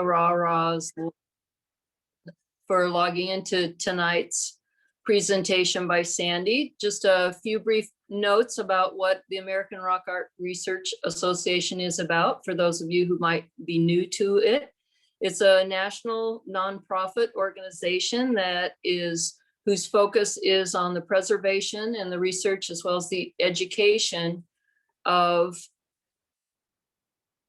ARARA's for logging into tonight's presentation by Sandy. Just a few brief notes about what the American Rock Art Research Association is about for those of you who might be new to it. It's a national nonprofit organization whose focus is on the preservation and the research as well as the education of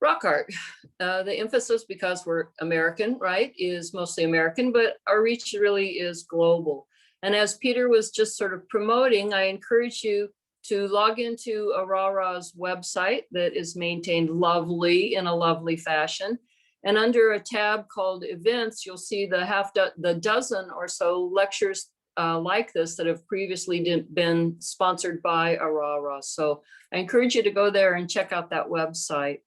rock art. The emphasis, because we're American, right, is mostly American, but our reach really is global. And as Peter was just sort of promoting, I encourage you to log into ARARA's website that is maintained in a lovely fashion. And under a tab called events, you'll see the dozen or so lectures like this that have previously been sponsored by ARARA. So I encourage you to go there and check out that website.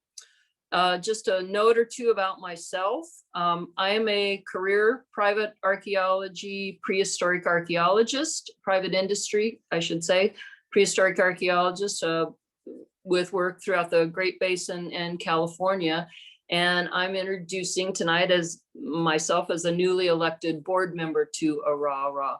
Just a note or two about myself. I am a career private archaeology, prehistoric archaeologist, private industry, I should say, prehistoric archaeologist with work throughout the Great Basin and California. And I'm introducing tonight as myself as a newly elected board member to ARARA.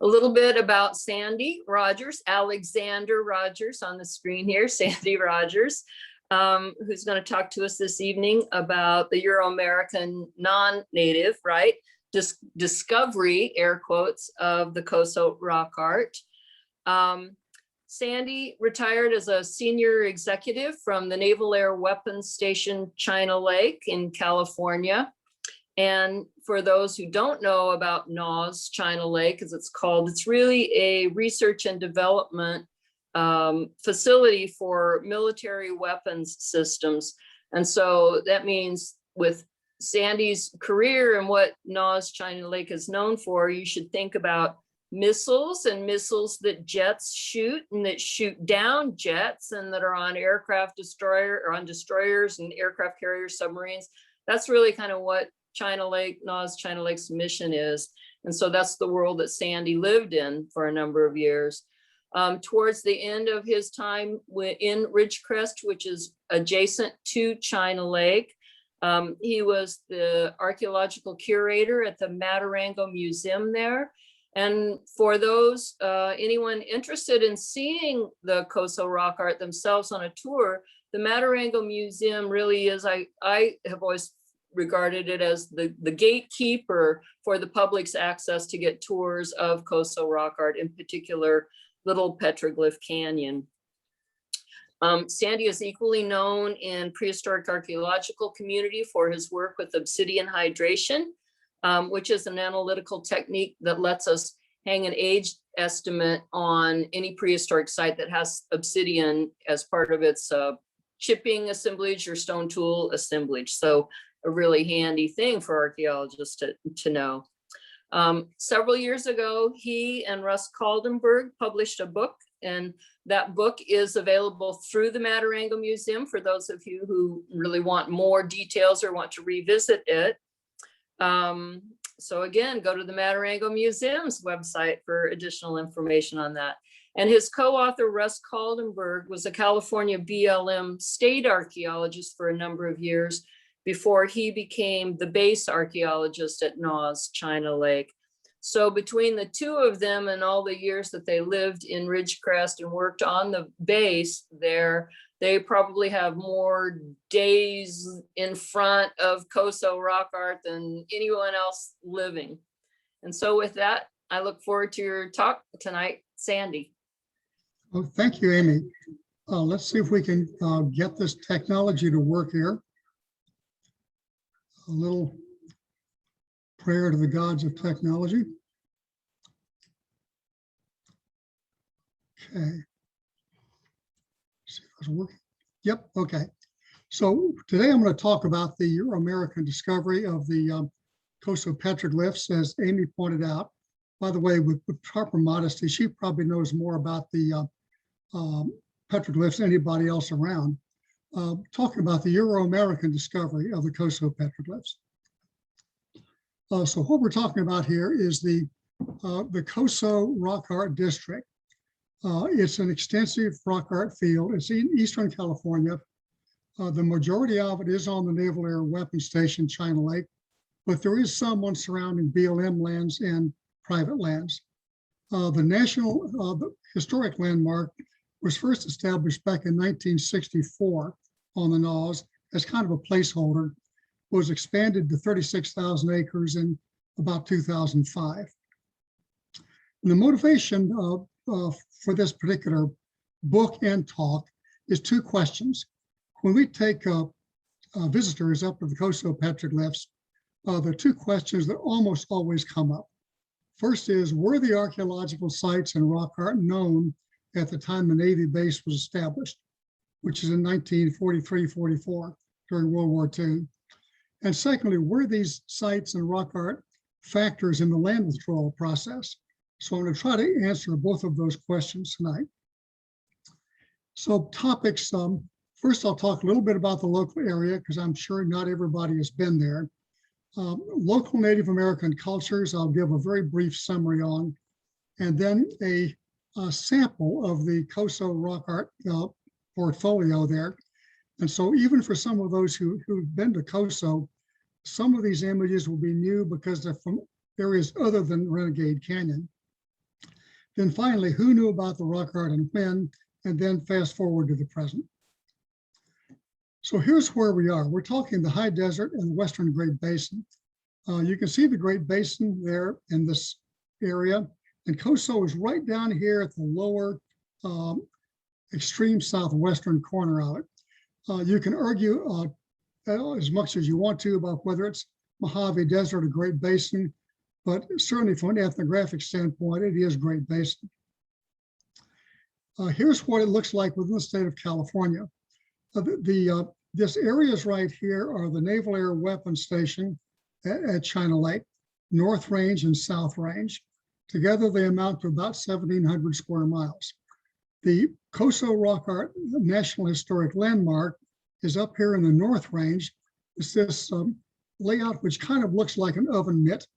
A little bit about Sandy Rogers, Alexander Rogers on the screen here, Sandy Rogers, who's going to talk to us this evening about the Euro-American non-native, right, discovery, air quotes, of the Coso rock art. Sandy retired as a senior executive from the Naval Air Weapons Station China Lake in California. And for those who don't know about NAWS China Lake, as it's called, it's really a research and development facility for military weapons systems. And so that means with Sandy's career and what NAWS China Lake is known for, you should think about missiles and missiles that jets shoot and that shoot down jets and that are on destroyers and aircraft carrier submarines. That's really kind of what NAWS China Lake's mission is. And so that's the world that Sandy lived in for a number of years. Towards the end of his time in Ridgecrest, which is adjacent to China Lake, he was the archaeological curator at the Matarango Museum there. And for those, anyone interested in seeing the Coso rock art themselves on a tour, the Matarango Museum really is, I have always regarded it as the gatekeeper for the public's access to get tours of Coso rock art, in particular, Little Petroglyph Canyon. Sandy is equally known in prehistoric archaeological community for his work with obsidian hydration, which is an analytical technique that lets us hang an age estimate on any prehistoric site that has obsidian as part of its chipping assemblage or stone tool assemblage. So a really handy thing for archaeologists to know. Several years ago, he and Russ Kaldenberg published a book, and that book is available through the Matarango Museum for those of you who really want more details or want to revisit it. So again, go to the Matarango Museum's website for additional information on that. And his co-author, Russ Kaldenberg, was a California BLM state archaeologist for a number of years before he became the base archaeologist at NAWS China Lake. So between the two of them and all the years that they lived in Ridgecrest and worked on the base there, they probably have more days in front of Coso rock art than anyone else living. And so with that, I look forward to your talk tonight, Sandy. Well, thank you, Amy. Let's see if we can get this technology to work here. A little prayer to the gods of technology. Okay. See if it's working. Yep. Okay. So today I'm going to talk about the Euro-American discovery of the Coso Petroglyphs, as Amy pointed out. By the way, with proper modesty, she probably knows more about the petroglyphs than anybody else around. Talking about the Euro-American discovery of the Coso petroglyphs. So what we're talking about here is the Coso Rock Art District. It's an extensive rock art field. It's in Eastern California, The majority of it is on the Naval Air Weapons Station, China Lake, but there is some on surrounding BLM lands and private lands. The historic landmark was first established back in 1964 on the NAS as kind of a placeholder, was expanded to 36,000 acres in about 2005. And the motivation for this particular book and talk is two questions. When we take visitors up to the Coso Petroglyphs, there are two questions that almost always come up. First is, were the archaeological sites and rock art known at the time the Navy base was established, which is in 1943-44 during World War II? And secondly, were these sites and rock art factors in the land withdrawal process? So I'm going to try to answer both of those questions tonight. So topics, first I'll talk a little bit about the local area because I'm sure not everybody has been there. Local Native American cultures, I'll give a very brief summary on, and then a sample of the Coso rock art portfolio there. And so even for some of those who've been to Coso, some of these images will be new because they're from areas other than Renegade Canyon. Then finally, who knew about the rock art and when, and then fast forward to the present. So here's where we are. We're talking the high desert and the Western Great Basin. You can see the Great Basin there in this area, and Coso is right down here at the lower extreme southwestern corner of it. You can argue as much as you want to about whether it's Mojave Desert or Great Basin, but certainly from an ethnographic standpoint, it is Great Basin. Here's what it looks like within the state of California. This areas right here are the Naval Air Weapons Station at China Lake, North Range and South Range. Together, they amount to about 1,700 square miles. The Coso Rock Art National Historic Landmark is up here in the North Range. It's this layout which kind of looks like an oven mitt.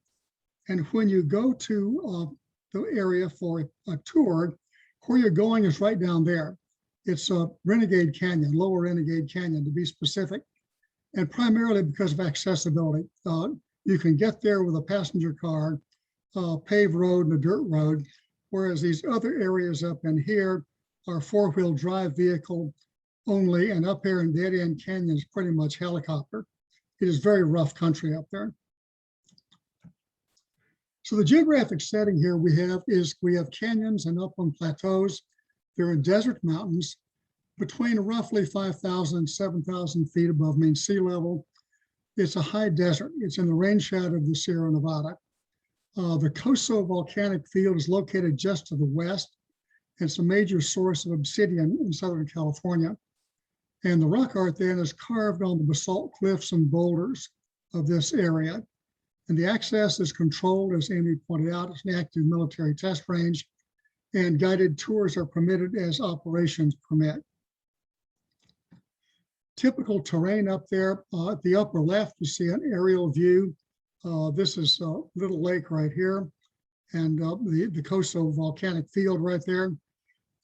And when you go to the area for a tour, where you're going is right down there. It's Renegade Canyon, Lower Renegade Canyon to be specific, and primarily because of accessibility. You can get there with a passenger car, paved road and a dirt road, whereas these other areas up in here are four-wheel drive vehicle only, and up here in Dead End Canyon is pretty much helicopter. It is very rough country up there. So the geographic setting here we have canyons and upland plateaus. They're in desert mountains between roughly 5,000 and 7,000 feet above mean sea level. It's a high desert. It's in the rain shadow of the Sierra Nevada. The Coso volcanic field is located just to the west. It's a major source of obsidian in Southern California. And the rock art then is carved on the basalt cliffs and boulders of this area. And the access is controlled, as Amy pointed out. It's an active military test range, and guided tours are permitted as operations permit. Typical terrain up there, at the upper left, you see an aerial view. This is Little Lake right here, and the Coso volcanic field right there.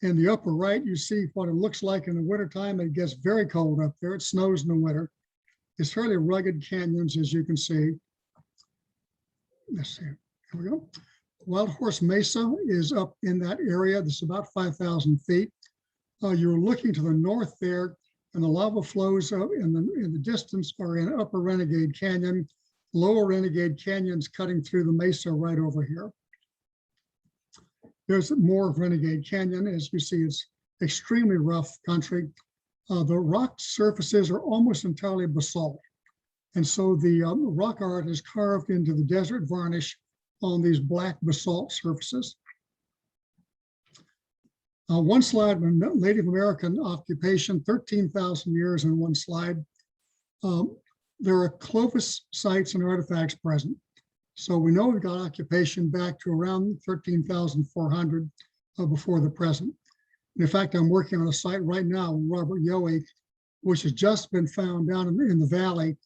In the upper right, you see what it looks like in the wintertime. It gets very cold up there. It snows in the winter. It's fairly rugged canyons, as you can see. Let's see, here we go. Wild Horse Mesa is up in that area. This is about 5,000 feet. You're looking to the north there, and the lava flows in the distance are in Upper Renegade Canyon. Lower Renegade Canyon's cutting through the mesa right over here. There's more of Renegade Canyon. As you see, it's extremely rough country. The rock surfaces are almost entirely basalt. And so the rock art is carved into the desert varnish on these black basalt surfaces. One slide, Native American occupation, 13,000 years in one slide. There are Clovis sites and artifacts present. So we know we've got occupation back to around 13,400 before the present. And in fact, I'm working on a site right now, Robert Yohe, which has just been found down in the valley,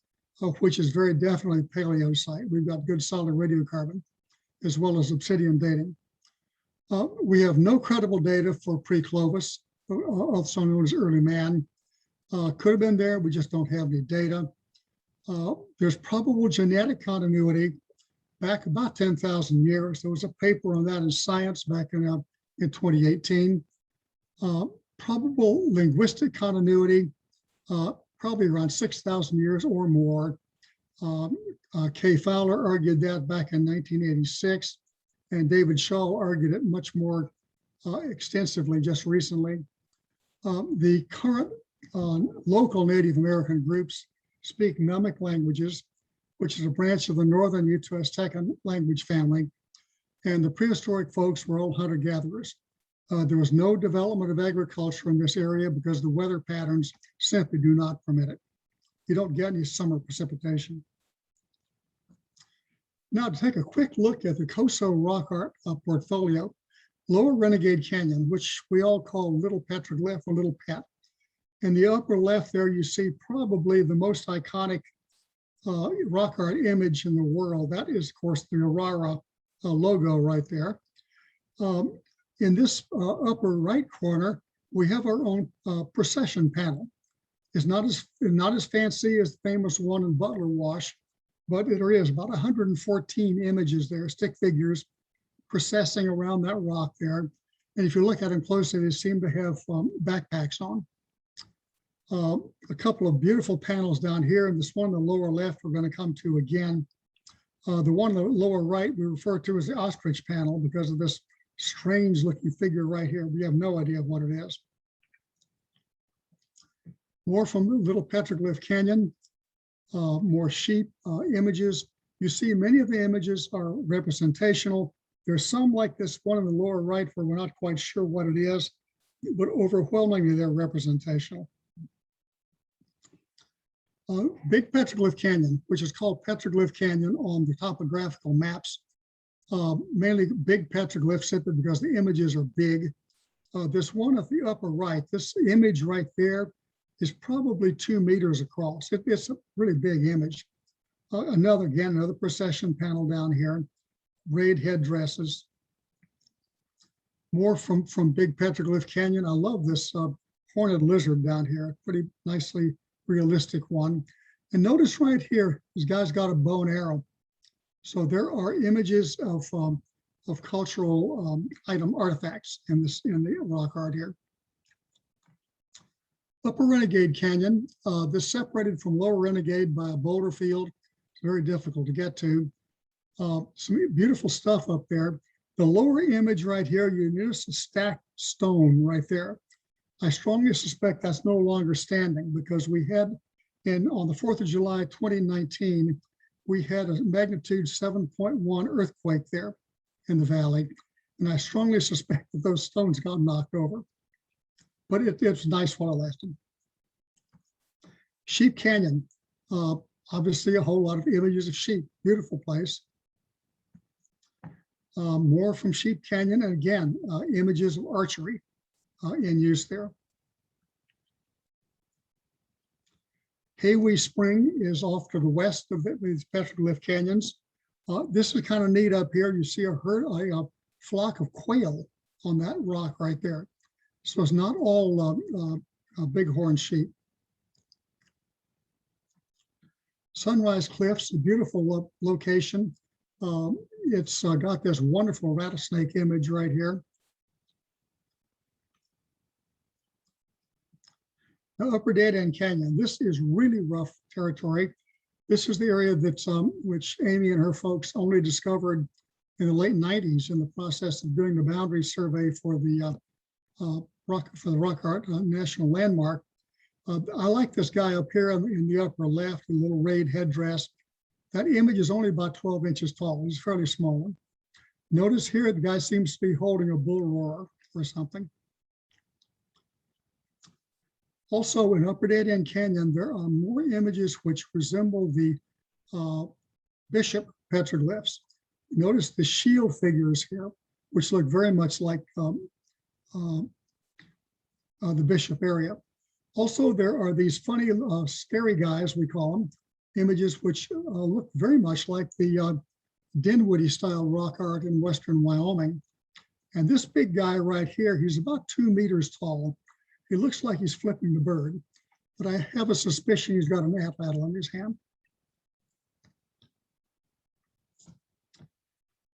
which is very definitely paleo site. We've got good solid radiocarbon, as well as obsidian dating. We have no credible data for pre-Clovis, also known as early man. Could have been there, we just don't have any data. There's probable genetic continuity back about 10,000 years. There was a paper on that in Science back in 2018. Probable linguistic continuity, probably around 6,000 years or more. Kay Fowler argued that back in 1986, and David Shaw argued it much more extensively just recently. The current local Native American groups speak Numic languages, which is a branch of the Northern Ute-Aztecan language family, and the prehistoric folks were all hunter-gatherers. There was no development of agriculture in this area because the weather patterns simply do not permit it. You don't get any summer precipitation. Now, to take a quick look at the Coso rock art portfolio, Lower Renegade Canyon, which we all call Little Petroglyph or Little Pet. In the upper left there, you see probably the most iconic rock art image in the world. That is, of course, the ARARA logo right there. In this upper right corner, we have our own procession panel. It's not as fancy as the famous one in Butler Wash, but there is about 114 images there, stick figures processing around that rock there. And if you look at them closely, they seem to have backpacks on. A couple of beautiful panels down here, and this one on the lower left we're going to come to again. The one on the lower right we refer to as the ostrich panel because of this strange looking figure right here. We have no idea what it is. More from Little Petroglyph Canyon, more sheep images. You see many of the images are representational. There's some like this one in the lower right where we're not quite sure what it is, but overwhelmingly they're representational. Big Petroglyph Canyon, which is called Petroglyph Canyon on the topographical maps. Mainly big petroglyphs simply because the images are big. This one at the upper right, this image right there is probably 2 meters across. It's a really big image. Another procession panel down here, braid headdresses. More from Big Petroglyph Canyon. I love this horned lizard down here, pretty nicely realistic one. And notice right here, this guy's got a bow and arrow. So there are images of cultural artifacts in the rock art here. Upper Renegade Canyon, this separated from Lower Renegade by a boulder field. It's very difficult to get to. Some beautiful stuff up there. The lower image right here, you notice a stacked stone right there. I strongly suspect that's no longer standing because we had on the 4th of July, 2019, we had a magnitude 7.1 earthquake there in the valley. And I strongly suspect that those stones got knocked over. But it's nice while it lasted. Sheep Canyon, obviously a whole lot of images of sheep, beautiful place. More from Sheep Canyon, and again, images of archery in use there. Haywee Spring is off to the west of these Petroglyph Canyons. This is kind of neat up here. You see a flock of quail on that rock right there. So it's not all bighorn sheep. Sunrise Cliffs, a beautiful location. It's got this wonderful rattlesnake image right here. Now, Upper Dead End Canyon. This is really rough territory. This is the area that's which Amy and her folks only discovered in the late 90s in the process of doing the boundary survey for the rock art national landmark. I like this guy up here in the upper left, a little raid headdress. That image is only about 12 inches tall. It's a fairly small one. Notice here, the guy seems to be holding a bull roarer or something. Also in Upper Dead End Canyon, there are more images which resemble the Bishop petroglyphs. Notice the shield figures here, which look very much like the Bishop area. Also, there are these funny, scary guys, we call them, images which look very much like the Dinwiddie style rock art in Western Wyoming. And this big guy right here, he's about 2 meters tall. He looks like he's flipping the bird. but I have a suspicion he's got an atlatl in his hand.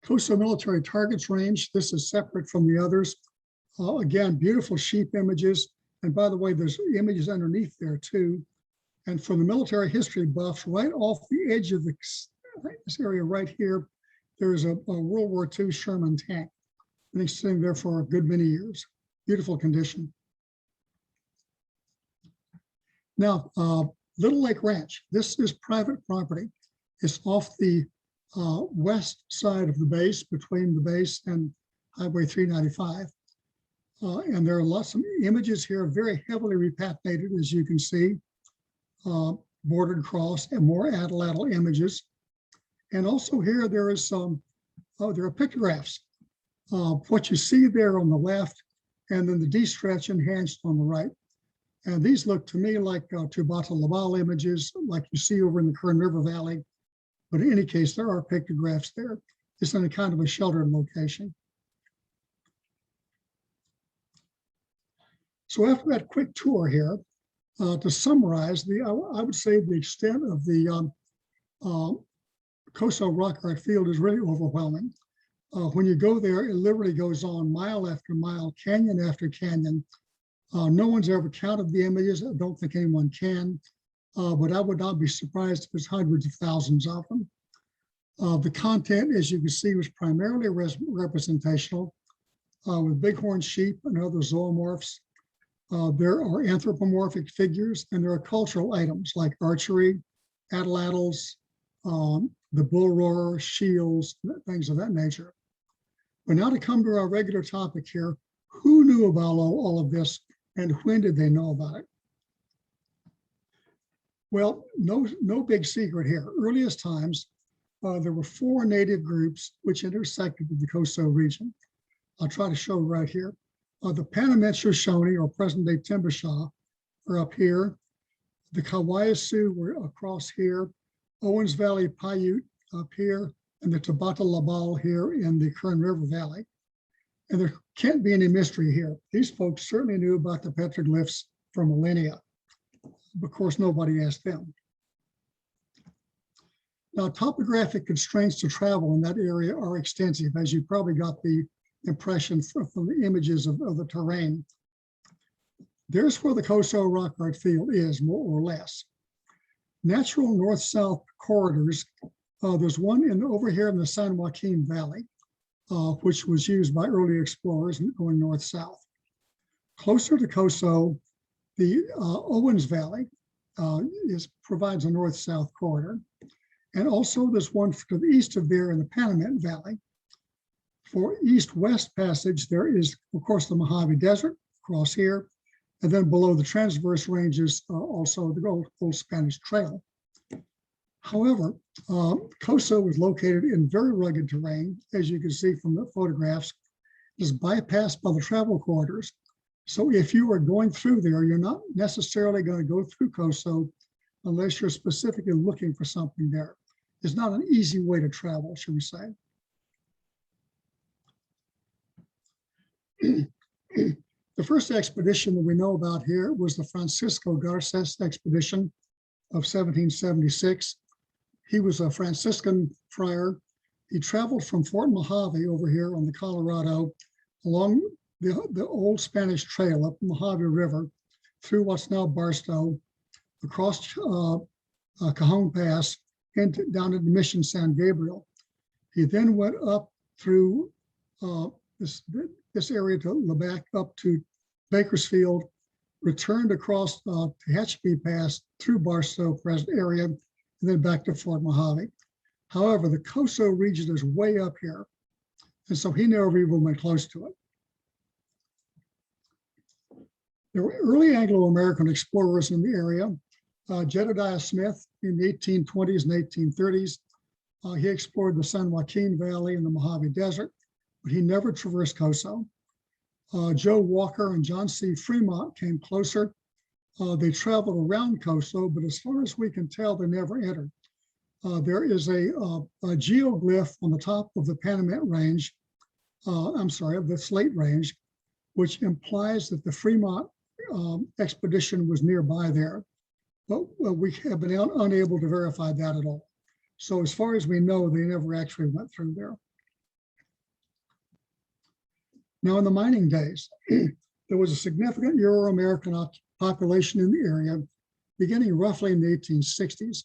Coso Military Targets Range, this is separate from the others. Again, beautiful sheep images. And by the way, there's images underneath there too. And for the military history buffs, right off the edge of this area right here, there is a World War II Sherman tank. And it's sitting there for a good many years. Beautiful condition. Now, Little Lake Ranch, this is private property. It's off the west side of the base, between the base and Highway 395. And there are lots of images here, very heavily repatinated, as you can see, bordered across, and more atlatl images. And also here, there is some, there are pictographs. What you see there on the left, and then the D-stretch enhanced on the right. And these look to me like Tubata Labal images, like you see over in the Kern River Valley. But in any case, there are pictographs there. It's in a kind of a sheltered location. So after that quick tour here, to summarize, I would say the extent of the Coso Rock Art Field is really overwhelming. When you go there, it literally goes on mile after mile, canyon after canyon. No one's ever counted the images. I don't think anyone can, but I would not be surprised if there's hundreds of thousands of them. The content, as you can see, was primarily representational, with bighorn sheep and other zoomorphs. There are anthropomorphic figures, and there are cultural items like archery, atlatls, the bull roarer, shields, things of that nature. But now to come to our regular topic here, who knew about all of this, and when did they know about it? Well, no big secret here. Earliest times, there were 4 native groups which intersected with the Coso region. I'll try to show right here. The Panamint Shoshone, or present-day Timbishaw, are up here. The Kauai Sioux were across here. Owens Valley Paiute up here, and the Tubata Labal here in the Kern River Valley. And there can't be any mystery here. These folks certainly knew about the petroglyphs for millennia. Of course, nobody asked them. Now, topographic constraints to travel in that area are extensive, as you probably got the impression from the images of the terrain. There's where the Coso Rock Art Field is, more or less. Natural north-south corridors, there's one over here in the San Joaquin Valley, which was used by early explorers going north-south. Closer to Coso, the Owens Valley provides a north-south corridor. And also there's one to the east of there in the Panamint Valley. For east-west passage, there is, of course, the Mojave Desert across here, and then below the transverse ranges, also the old Spanish Trail. However, Coso was located in very rugged terrain, as you can see from the photographs. It is bypassed by the travel corridors. So if you are going through there, you're not necessarily going to go through Coso unless you're specifically looking for something there. It's not an easy way to travel, should we say. The first expedition that we know about here was the Francisco Garces expedition of 1776. He was a Franciscan friar. He traveled from Fort Mojave over here on the Colorado along the old Spanish Trail up the Mojave River through what's now Barstow, across Cajon Pass, and down into Mission San Gabriel. He then went up through this area to Lebec, up to Bakersfield, returned across Tehachapi Pass through Barstow present area, and then back to Fort Mojave. However, the Coso region is way up here, and so he never even went close to it. There were early Anglo-American explorers in the area. Jedediah Smith in the 1820s and 1830s. He explored the San Joaquin Valley and the Mojave Desert, but he never traversed Coso. Joe Walker and John C. Fremont came closer. They traveled around Coso, but as far as we can tell, they never entered. There is a geoglyph on the top of the Panamint Range, of the Slate Range, which implies that the Fremont expedition was nearby there. But we have been unable to verify that at all. So as far as we know, they never actually went through there. Now, in the mining days, there was a significant Euro-American population in the area, beginning roughly in the 1860s.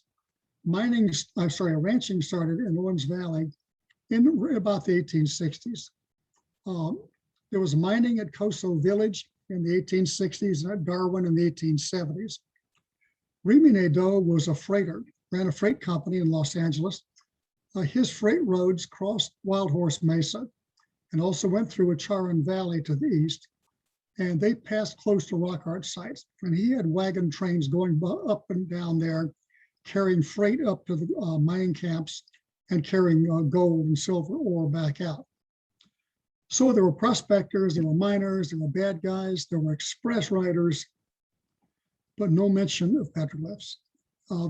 Ranching started in Owens Valley in about the 1860s. There was mining at Coso Village in the 1860s and at Darwin in the 1870s. Remy Nadeau was a freighter, ran a freight company in Los Angeles. His freight roads crossed Wild Horse Mesa and also went through Acharan Valley to the east. And they passed close to rock art sites. And he had wagon trains going up and down there, carrying freight up to the mining camps and carrying gold and silver ore back out. So there were prospectors, there were miners, there were bad guys, there were express riders, but no mention of petroglyphs.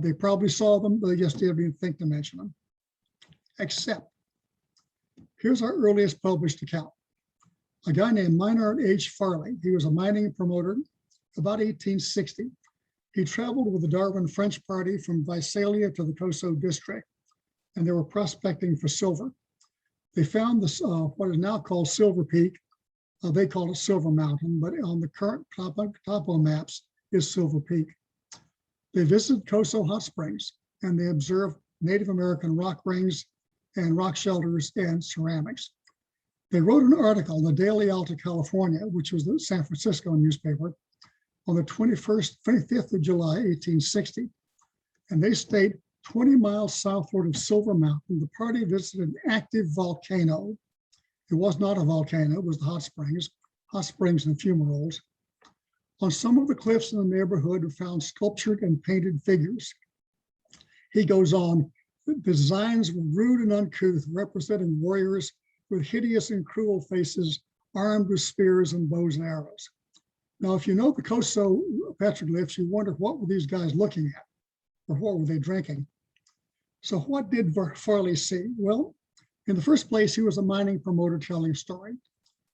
They probably saw them, but they just didn't even think to mention them. Except, here's our earliest published account. A guy named Minard H. Farley. He was a mining promoter about 1860. He traveled with the Darwin French party from Visalia to the Coso district, and they were prospecting for silver. They found this, what is now called Silver Peak. They call it Silver Mountain, but on the current topo maps is Silver Peak. They visited Coso Hot Springs, and they observed Native American rock rings and rock shelters and ceramics. They wrote an article in the Daily Alta California, which was the San Francisco newspaper, on the 25th of July, 1860. And they state 20 miles southward of Silver Mountain, the party visited an active volcano. It was not a volcano, it was the hot springs and fumaroles. On some of the cliffs in the neighborhood were found sculptured and painted figures. He goes on, the designs were rude and uncouth, representing warriors with hideous and cruel faces, armed with spears and bows and arrows. Now, if you know the Coso petroglyphs, you wonder what were these guys looking at, or what were they drinking? So what did Farley see? Well, in the first place, he was a mining promoter telling a story.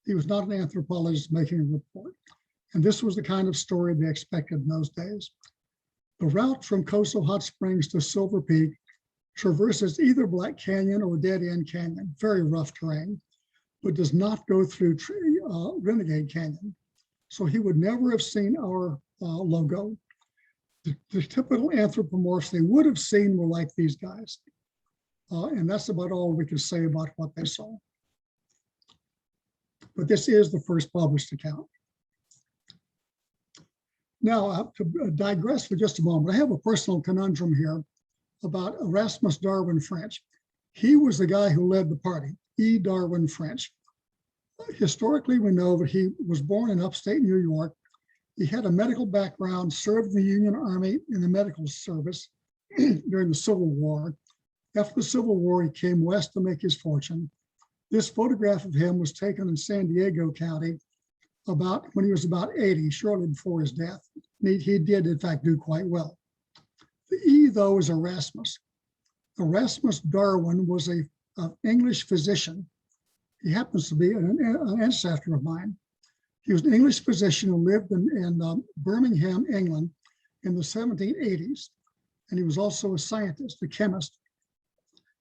He was not an anthropologist making a report. And this was the kind of story they expected in those days. The route from Coso Hot Springs to Silver Peak traverses either Black Canyon or Dead End Canyon, very rough terrain, but does not go through Renegade Canyon. So he would never have seen our logo. The typical anthropomorphs they would have seen were like these guys. And that's about all we can say about what they saw. But this is the first published account. Now, to digress for just a moment, I have a personal conundrum here about Erasmus Darwin French. He was the guy who led the party, E. Darwin French. Historically, we know that he was born in upstate New York. He had a medical background, served in the Union Army in the medical service during the Civil War. After the Civil War, he came west to make his fortune. This photograph of him was taken in San Diego County when he was about 80, shortly before his death. He did, in fact, do quite well. The E, though, is Erasmus. Erasmus Darwin was an English physician. He happens to be an ancestor of mine. He was an English physician who lived in Birmingham, England in the 1780s. And he was also a scientist, a chemist.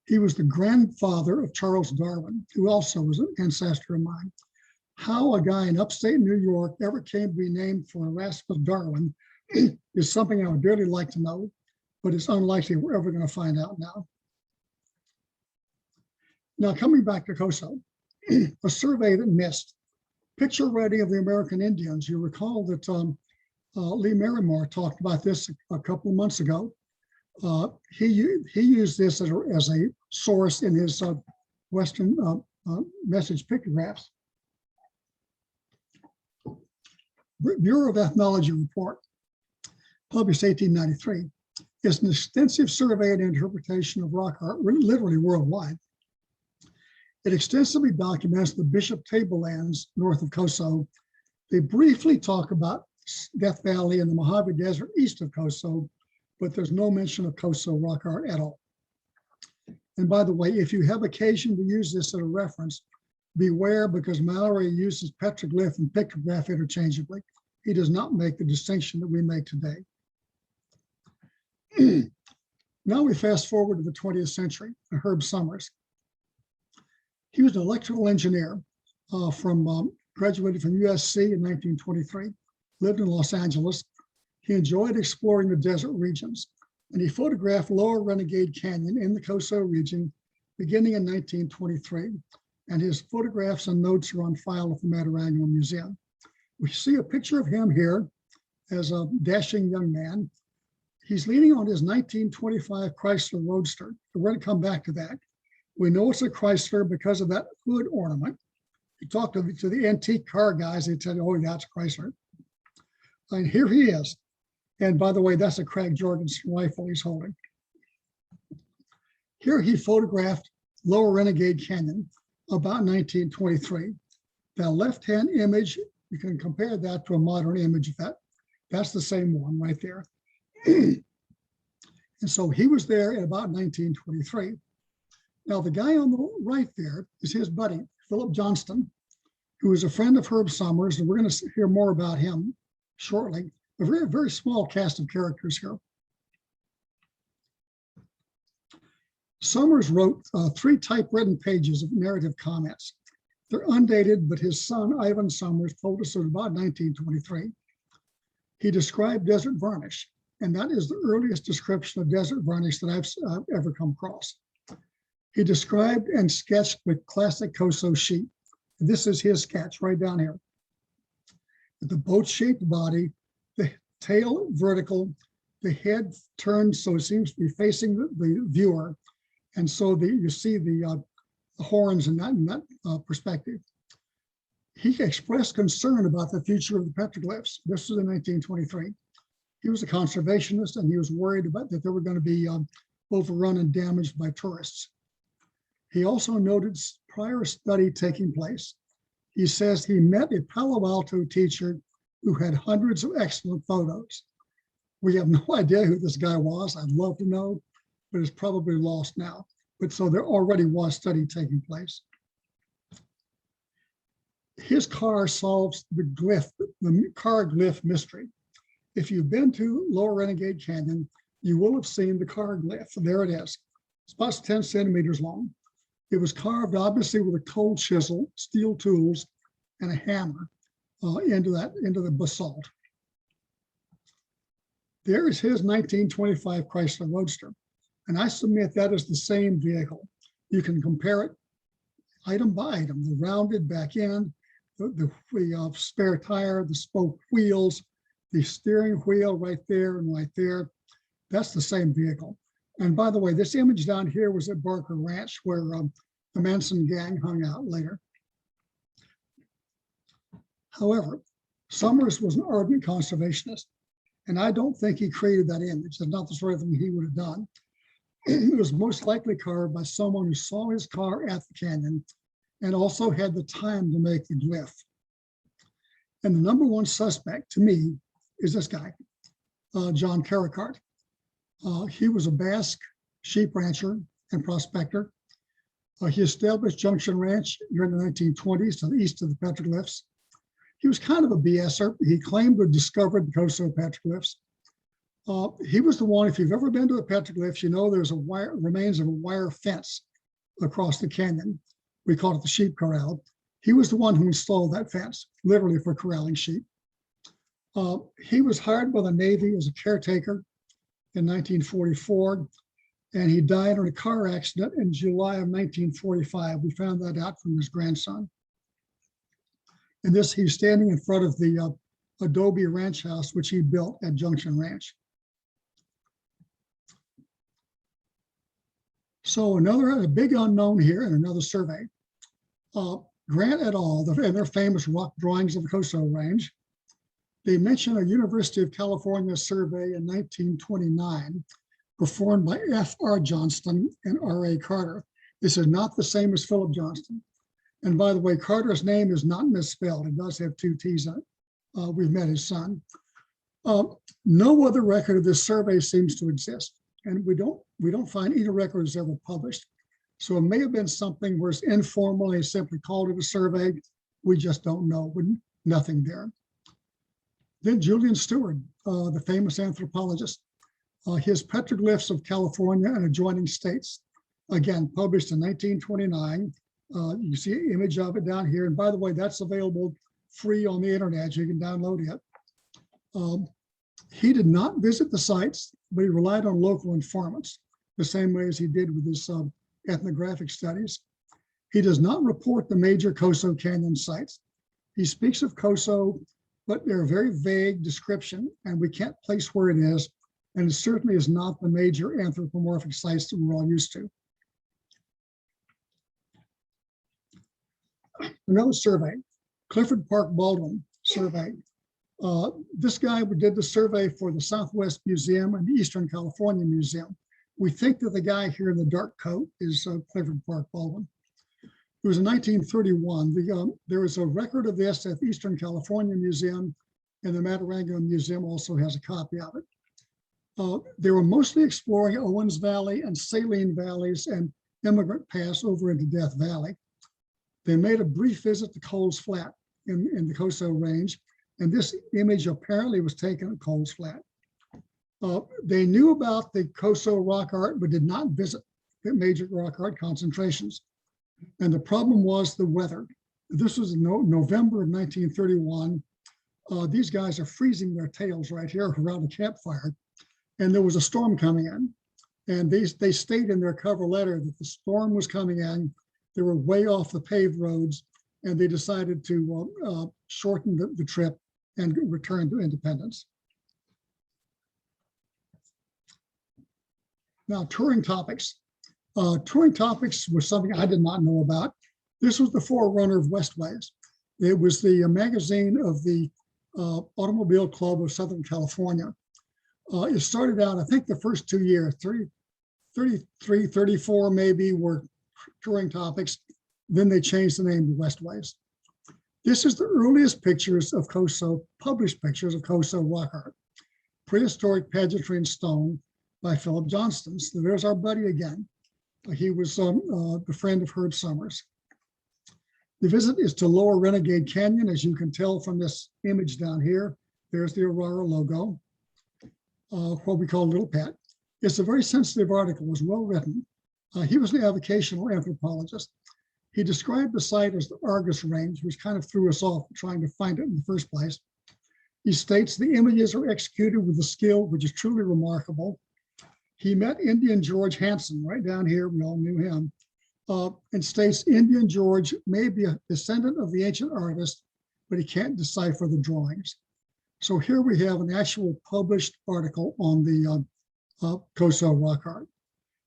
He was the grandfather of Charles Darwin, who also was an ancestor of mine. How a guy in upstate New York ever came to be named for Erasmus Darwin is something I would dearly like to know, but it's unlikely we're ever going to find out now. Now, coming back to Coso, a survey that missed. Picture ready of the American Indians. You recall that Lee Merrimore talked about this a couple of months ago. He used this as a source in his Western message pictographs. Bureau of Ethnology report, published 1893, is an extensive survey and interpretation of rock art, literally worldwide. It extensively documents the Bishop Tablelands north of Coso. They briefly talk about Death Valley and the Mojave Desert east of Coso, but there's no mention of Coso rock art at all. And by the way, if you have occasion to use this as a reference, beware, because Mallory uses petroglyph and pictograph interchangeably. He does not make the distinction that we make today. Now we fast forward to the 20th century, Herb Summers. He was an electrical engineer graduated from USC in 1923, lived in Los Angeles. He enjoyed exploring the desert regions, and he photographed Lower Renegade Canyon in the Coso region beginning in 1923. And his photographs and notes are on file at the Matarangelo Museum. We see a picture of him here as a dashing young man. He's leaning on his 1925 Chrysler Roadster. We're going to come back to that. We know it's a Chrysler because of that hood ornament. You talk to the antique car guys, they tell you, oh, yeah, it's a Chrysler. And here he is. And by the way, that's a Craig Jorgensen rifle he's holding. Here he photographed Lower Renegade Canyon about 1923. That left-hand image, you can compare that to a modern image of that. That's the same one right there. And so he was there in about 1923. Now, the guy on the right there is his buddy, Philip Johnston, who is a friend of Herb Summers, and we're going to hear more about him shortly. A very, very small cast of characters here. Summers wrote 3 typewritten pages of narrative comments. They're undated, but his son, Ivan Summers, told us in about 1923. He described desert varnish, and that is the earliest description of desert varnish that I've ever come across. He described and sketched the classic Coso sheep. This is his sketch right down here. The boat-shaped body, the tail vertical, the head turned so it seems to be facing the viewer, and so you see the horns in that perspective. He expressed concern about the future of the petroglyphs. This was in 1923. He was a conservationist, and he was worried about that they were going to be overrun and damaged by tourists. He also noted prior study taking place. He says he met a Palo Alto teacher who had hundreds of excellent photos. We have no idea who this guy was. I'd love to know, but it's probably lost now. But so there already was study taking place. His car solves the car glyph mystery. If you've been to Lower Renegade Canyon, you will have seen the car glyph. There it is. It's about 10 centimeters long. It was carved obviously with a cold chisel, steel tools, and a hammer into the basalt. There is his 1925 Chrysler Roadster. And I submit that is the same vehicle. You can compare it item by item, the rounded back end, the spare tire, the spoke wheels, the steering wheel right there and right there. That's the same vehicle. And by the way, this image down here was at Barker Ranch where the Manson gang hung out later. However, Summers was an ardent conservationist, and I don't think he created that image. That's not the sort of thing he would have done. It was most likely carved by someone who saw his car at the canyon and also had the time to make the glyph. And the number one suspect to me is this guy, John Carricart. He was a Basque sheep rancher and prospector. He established Junction Ranch during the 1920s to the east of the petroglyphs. He was kind of a BSer. He claimed to have discovered the Coso Petroglyphs. He was the one, if you've ever been to the petroglyphs, you know there's remains of a wire fence across the canyon. We call it the sheep corral. He was the one who installed that fence, literally for corralling sheep. He was hired by the Navy as a caretaker in 1944, and he died in a car accident in July of 1945. We found that out from his grandson. And he's standing in front of the adobe ranch house, which he built at Junction Ranch. So a big unknown here and another survey. Grant et al., and their famous rock drawings of the Coso Range, they mention a University of California survey in 1929 performed by F.R. Johnston and R.A. Carter. This is not the same as Philip Johnston. And by the way, Carter's name is not misspelled. It does have 2 T's in it. We've met his son. No other record of this survey seems to exist. And we don't find any records ever published. So it may have been something where it's informally simply called it a survey. We just don't know. Nothing there. Then Julian Stewart, the famous anthropologist. His Petroglyphs of California and adjoining states, again, published in 1929. You see an image of it down here. And by the way, that's available free on the internet. You can download it. He did not visit the sites, but he relied on local informants, the same way as he did with his ethnographic studies. He does not report the major Coso Canyon sites. He speaks of Coso, but they're a very vague description, and we can't place where it is, and it certainly is not the major anthropomorphic sites that we're all used to. Another survey, Clifford Park Baldwin survey. This guy did the survey for the Southwest Museum and the Eastern California Museum. We think that the guy here in the dark coat is Clifford Park Baldwin. It was in 1931. There was a record of this at the Eastern California Museum, and the Matarango Museum also has a copy of it. They were mostly exploring Owens Valley and Saline Valleys and Immigrant Pass over into Death Valley. They made a brief visit to Coles Flat in the Coso Range, and this image apparently was taken at Coles Flat. They knew about the Coso rock art, but did not visit the major rock art concentrations. And the problem was the weather. This was in November of 1931. These guys are freezing their tails right here around the campfire. And there was a storm coming in. And they stated in their cover letter that the storm was coming in. They were way off the paved roads, and they decided to shorten the trip and return to Independence. Now, touring topics. Touring topics was something I did not know about. This was the forerunner of Westways. It was the magazine of the Automobile Club of Southern California. It started out, I think the first 2 years, 33, 34 maybe were touring topics. Then they changed the name to Westways. This is the earliest pictures of Coso, published pictures of Coso rock art. Prehistoric Pageantry in Stone by Philip Johnston. So there's our buddy again. He was the friend of Herb Summers. The visit is to Lower Renegade Canyon, as you can tell from this image down here. There's the ARARA logo, what we call Little Pet. It's a very sensitive article, it was well written. He was an avocational anthropologist. He described the site as the Argus Range, which kind of threw us off trying to find it in the first place. He states the images are executed with a skill which is truly remarkable. He met Indian George Hansen right down here, we all knew him, and states Indian George may be a descendant of the ancient artist, but he can't decipher the drawings. So here we have an actual published article on the Coso rock art.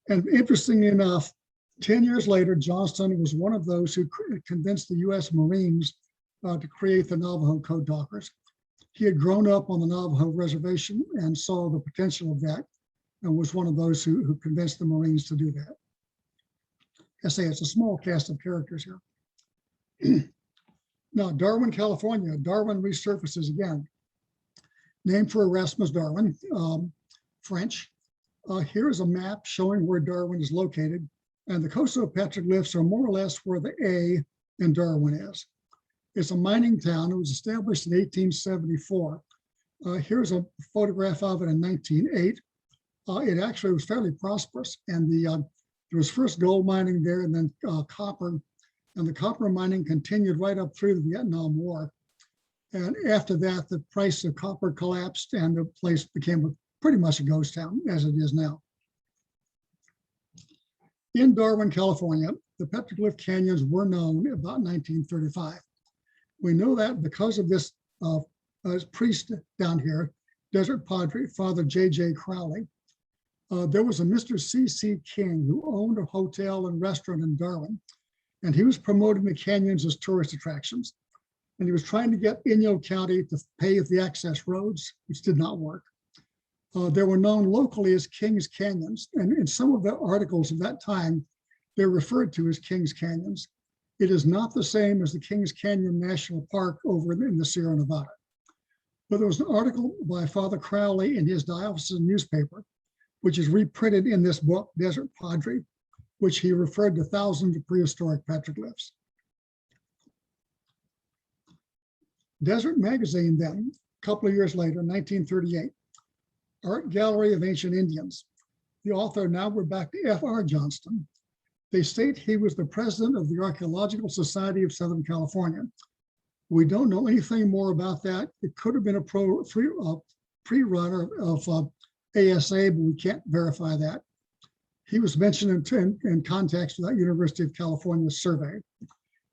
And interestingly enough, 10 years later, Johnston was one of those who convinced the US Marines to create the Navajo Code Talkers. He had grown up on the Navajo reservation and saw the potential of that, and was one of those who convinced the Marines to do that. I say it's a small cast of characters here. Now, Darwin, California. Darwin resurfaces again. Named for Erasmus Darwin, French. Here is a map showing where Darwin is located, and the Coso Petroglyphs are more or less where the A in Darwin is. It's a mining town. It was established in 1874. Here's a photograph of it in 1908. It actually was fairly prosperous, and there was first gold mining there, and then copper, and the copper mining continued right up through the Vietnam War. And after that, the price of copper collapsed, and the place became pretty much a ghost town, as it is now. In Darwin, California, the Petroglyph Canyons were known about 1935. We know that because of this priest down here, Desert Padre, Father J.J. Crowley. There was a Mr. C.C. King who owned a hotel and restaurant in Darwin, and he was promoting the canyons as tourist attractions. And he was trying to get Inyo County to pave the access roads, which did not work. They were known locally as King's Canyons, and in some of the articles of that time, they're referred to as King's Canyons. It is not the same as the Kings Canyon National Park over in the Sierra Nevada. But there was an article by Father Crowley in his diocesan newspaper, which is reprinted in this book, Desert Padre, which he referred to thousands of prehistoric petroglyphs. Desert Magazine then, a couple of years later, 1938, Art Gallery of Ancient Indians. The author, now we're back to F.R. Johnston. They state he was the president of the Archaeological Society of Southern California. We don't know anything more about that. It could have been a pre-runner of ASA, but we can't verify that. He was mentioned in context with that University of California survey.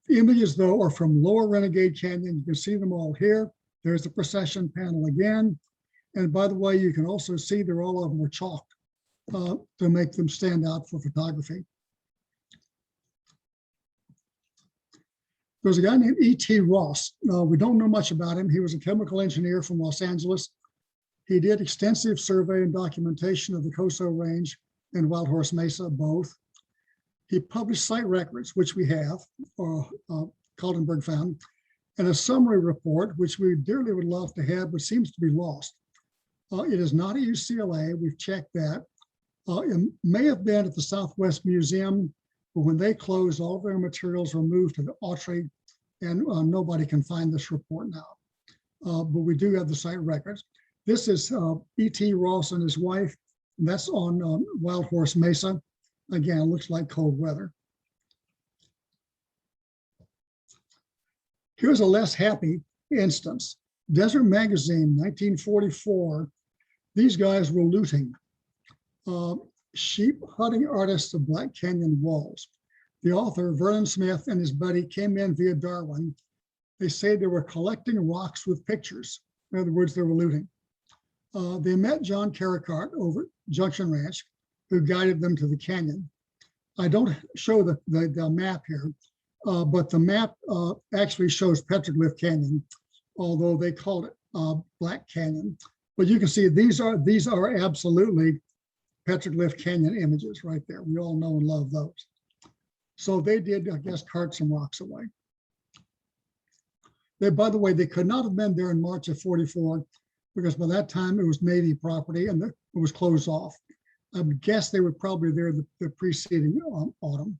The images, though, are from Lower Renegade Canyon. You can see them all here. There's the procession panel again. And by the way, you can also see they're all of them were chalked to make them stand out for photography. There's a guy named E.T. Ross. We don't know much about him. He was a chemical engineer from Los Angeles. He did extensive survey and documentation of the Coso Range and Wild Horse Mesa, both. He published site records, which we have, Kaltenberg found, and a summary report, which we dearly would love to have, but seems to be lost. It is not at UCLA. We've checked that. It may have been at the Southwest Museum, but when they closed, all their materials were moved to the Autry, and nobody can find this report now. But we do have the site records. This is E.T. Ross and his wife. And that's on Wild Horse Mesa. Again, it looks like cold weather. Here's a less happy instance. Desert Magazine, 1944. These guys were looting sheep hunting artists of Black Canyon walls. The author, Vernon Smith, and his buddy came in via Darwin. They say they were collecting rocks with pictures. In other words, they were looting. They met John Carricart over at Junction Ranch, who guided them to the canyon. I don't show the map here, but the map actually shows Petroglyph Canyon, although they called it Black Canyon. But you can see these are absolutely Petroglyph Canyon images right there. We all know and love those. So they did, I guess, cart some rocks away. They, by the way, they could not have been there in March of 44 because by that time it was Navy property and it was closed off. I would guess they were probably there the preceding autumn.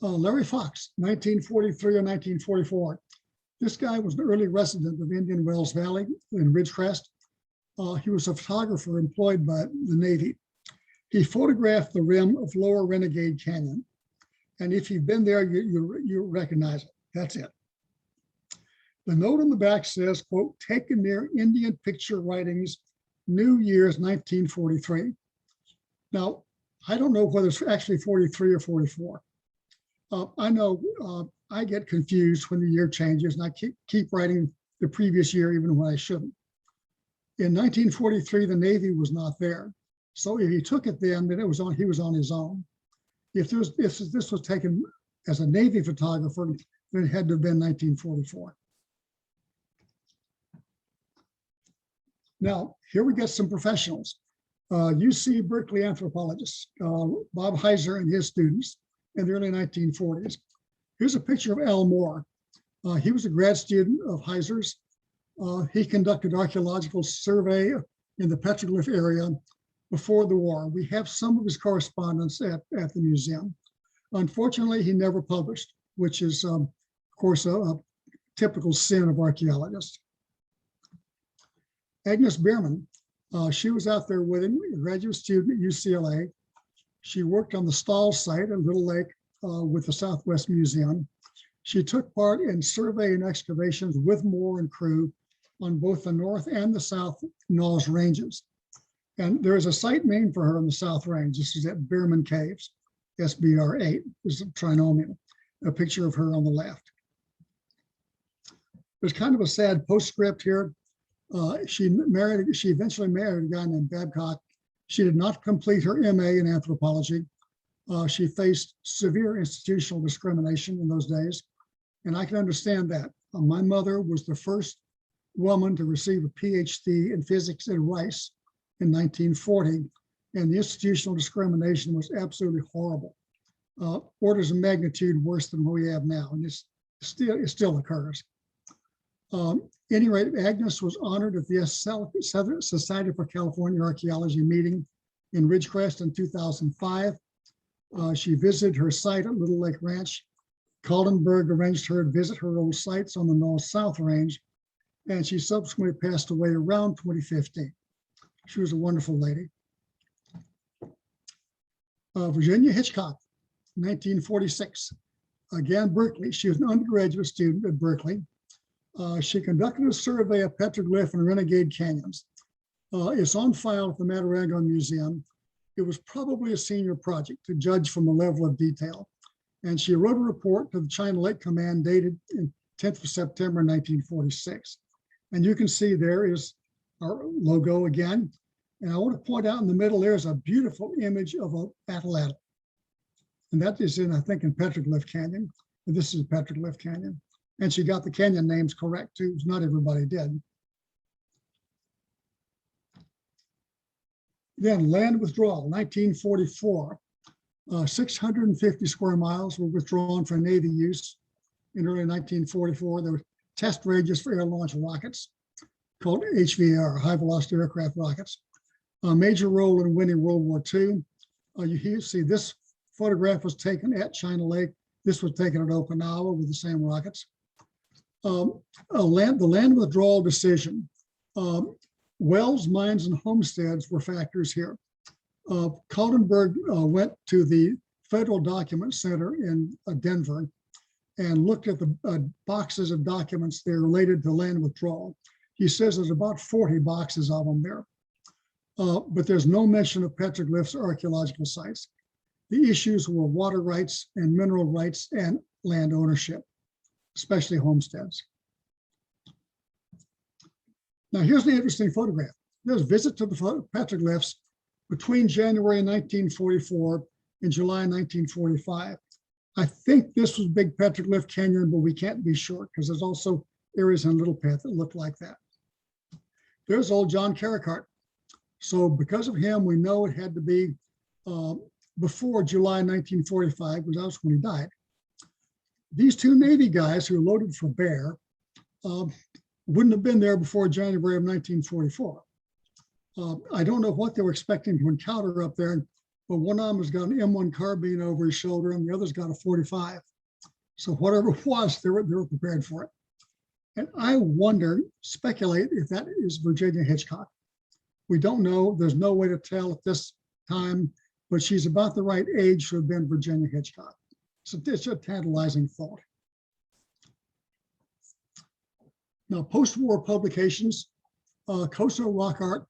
Larry Fox, 1943 or 1944. This guy was an early resident of Indian Wells Valley in Ridgecrest. He was a photographer employed by the Navy. He photographed the rim of Lower Renegade Canyon. And if you've been there, you recognize it. That's it. The note on the back says, quote, taken near Indian picture writings, New Year's 1943. Now, I don't know whether it's actually 43 or 44. I know I get confused when the year changes and I keep writing the previous year even when I shouldn't. In 1943, the Navy was not there. So if he took it then he was on his own. If this was taken as a Navy photographer, then it had to have been 1944. Now, here we get some professionals. UC Berkeley anthropologists, Bob Heiser and his students in the early 1940s. Here's a picture of Al Moore. He was a grad student of Heiser's. He conducted archaeological survey in the Petroglyph area before the war. We have some of his correspondence at the museum. Unfortunately, he never published, which is, of course, a typical sin of archaeologists. Agnes Bierman, she was out there with him, a graduate student at UCLA. She worked on the Stahl site at Little Lake with the Southwest Museum. She took part in survey and excavations with Moore and crew on both the North and the South Naws Ranges. And there is a site named for her on the South Range. This is at Bierman Caves, SBR8. This is a trinomial, a picture of her on the left. There's kind of a sad postscript here. She eventually married a guy named Babcock. She did not complete her MA in anthropology. She faced severe institutional discrimination in those days, and I can understand that. My mother was the first woman to receive a PhD in physics at Rice in 1940, and the institutional discrimination was absolutely horrible. Orders of magnitude worse than what we have now, and it still occurs. Any rate, Agnes was honored at the Society for California Archaeology meeting in Ridgecrest in 2005. She visited her site at Little Lake Ranch. Kaltenberg arranged her to visit her old sites on the North South Range. and she subsequently passed away around 2015. She was a wonderful lady. Virginia Hitchcock, 1946. Again, Berkeley. She was an undergraduate student at Berkeley. She conducted a survey of petroglyph and renegade canyons. It's on file at the Matarangon Museum. It was probably a senior project to judge from the level of detail. And she wrote a report to the China Lake Command dated 10th of September, 1946. And you can see there is our logo again. And I want to point out in the middle, there's a beautiful image of a atlatl. And that is in, I think, in Petroglyph Canyon. And this is a Petroglyph Canyon. And she got the canyon names correct too. Not everybody did. Then land withdrawal, 1944. 650 square miles were withdrawn for Navy use in early 1944. There were test ranges for air-launched rockets called HVAR, high-velocity aircraft rockets. A major role in winning World War II. You see this photograph was taken at China Lake. This was taken at Okinawa with the same rockets. The land withdrawal decision. Wells, mines, and homesteads were factors here. Kaltenberg went to the Federal Document Center in Denver and looked at the boxes of documents that are related to land withdrawal. He says there's about 40 boxes of them there. But there's no mention of petroglyphs or archaeological sites. The issues were water rights and mineral rights and land ownership, especially homesteads. Now here's the interesting photograph. There's a visit to the petroglyphs between January 1944 and July 1945. I think this was Big Petroglyph Canyon, but we can't be sure because there's also areas in Little Pit that look like that. There's old John Carricart. So because of him, we know it had to be before July 1945, because that was when he died. These two Navy guys who were loaded for bear wouldn't have been there before January of 1944. I don't know what they were expecting to encounter up there, but one of them has got an M1 carbine over his shoulder and the other's got a 45. So whatever it was, they were prepared for it. And I wonder, speculate if that is Virginia Hitchcock. We don't know. There's no way to tell at this time, but she's about the right age to have been Virginia Hitchcock. So it's a tantalizing thought. Now, post-war publications, Coso rock art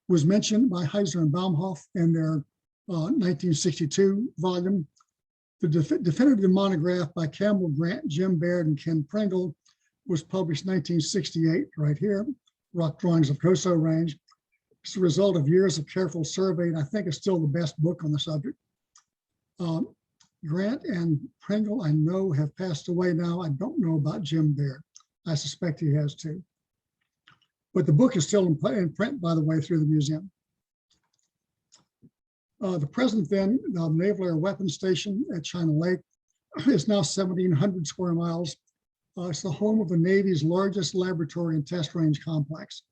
was mentioned by Heiser and Baumhoff in their 1962 volume. The definitive monograph by Campbell Grant, Jim Baird, and Ken Pringle was published in 1968, right here, Rock Drawings of Coso Range. It's the result of years of careful survey, and I think it's still the best book on the subject. Grant and Pringle, I know, have passed away now. I don't know about Jim Baird. I suspect he has too. But the book is still in print, by the way, through the museum. The present then Naval Air Weapons Station at China Lake is now 1,700 square miles. It's the home of the Navy's largest laboratory and test range complex.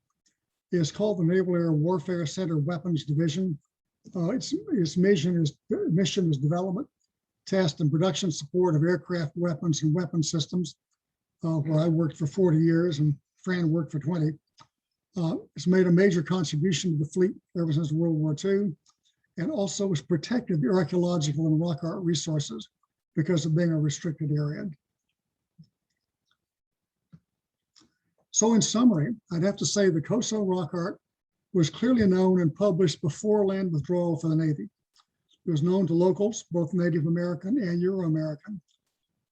It is called the Naval Air Warfare Center Weapons Division. Its mission is development, test, and production support of aircraft weapons and weapon systems, where I worked for 40 years and Fran worked for 20. It's made a major contribution to the fleet ever since World War II, and also has protected the archaeological and rock art resources because of being a restricted area. So in summary, I'd have to say the Coso rock art was clearly known and published before land withdrawal for the Navy. It was known to locals, both Native American and Euro-American.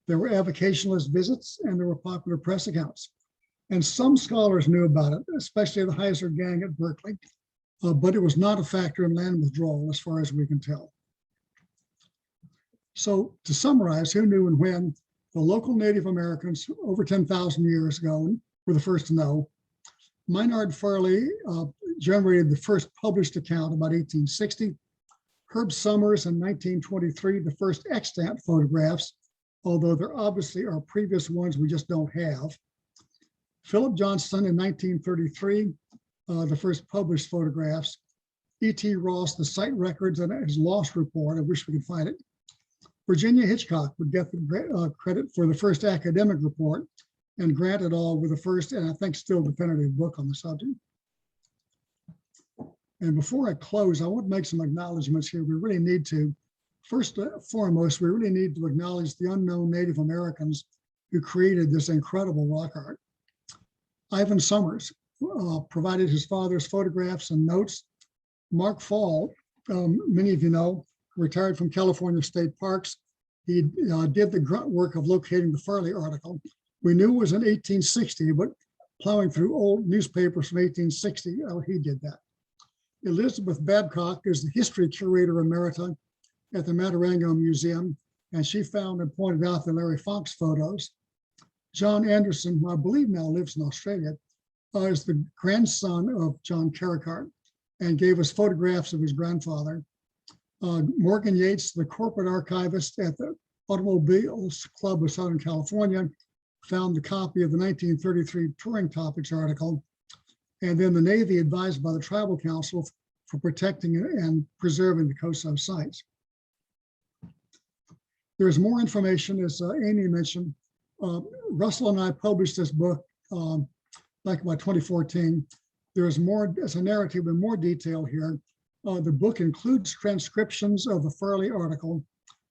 There were avocationalist visits and there were popular press accounts. And some scholars knew about it, especially the Heiser gang at Berkeley, but it was not a factor in land withdrawal as far as we can tell. So to summarize, who knew and when, the local Native Americans over 10,000 years ago were the first to know. Maynard Farley generated the first published account about 1860. Herb Summers in 1923, the first extant photographs, although there obviously are previous ones we just don't have. Philip Johnston in 1933, the first published photographs. E.T. Ross, the site records and his lost report, I wish we could find it. Virginia Hitchcock would get the credit for the first academic report, and Grant et al. Were the first, and I think still definitive book on the subject. And before I close, I want to make some acknowledgments here. We really need to, first and foremost, we really need to acknowledge the unknown Native Americans who created this incredible rock art. Ivan Summers provided his father's photographs and notes. Mark Fall, many of you know, retired from California State Parks. He did the grunt work of locating the Farley article. We knew it was in 1860, but plowing through old newspapers from 1860, he did that. Elizabeth Babcock is the history curator emerita at the Matarango Museum, and she found and pointed out the Larry Fox photos. John Anderson, who I believe now lives in Australia, is the grandson of John Carricart and gave us photographs of his grandfather. Morgan Yates, the corporate archivist at the Automobiles Club of Southern California, found the copy of the 1933 Touring Topics article. And then the Navy advised by the Tribal Council for protecting and preserving the Coso sites. There is more information, as Amy mentioned. Russell and I published this book back about 2014. There is more, as a narrative with more detail here. The book includes transcriptions of the Farley article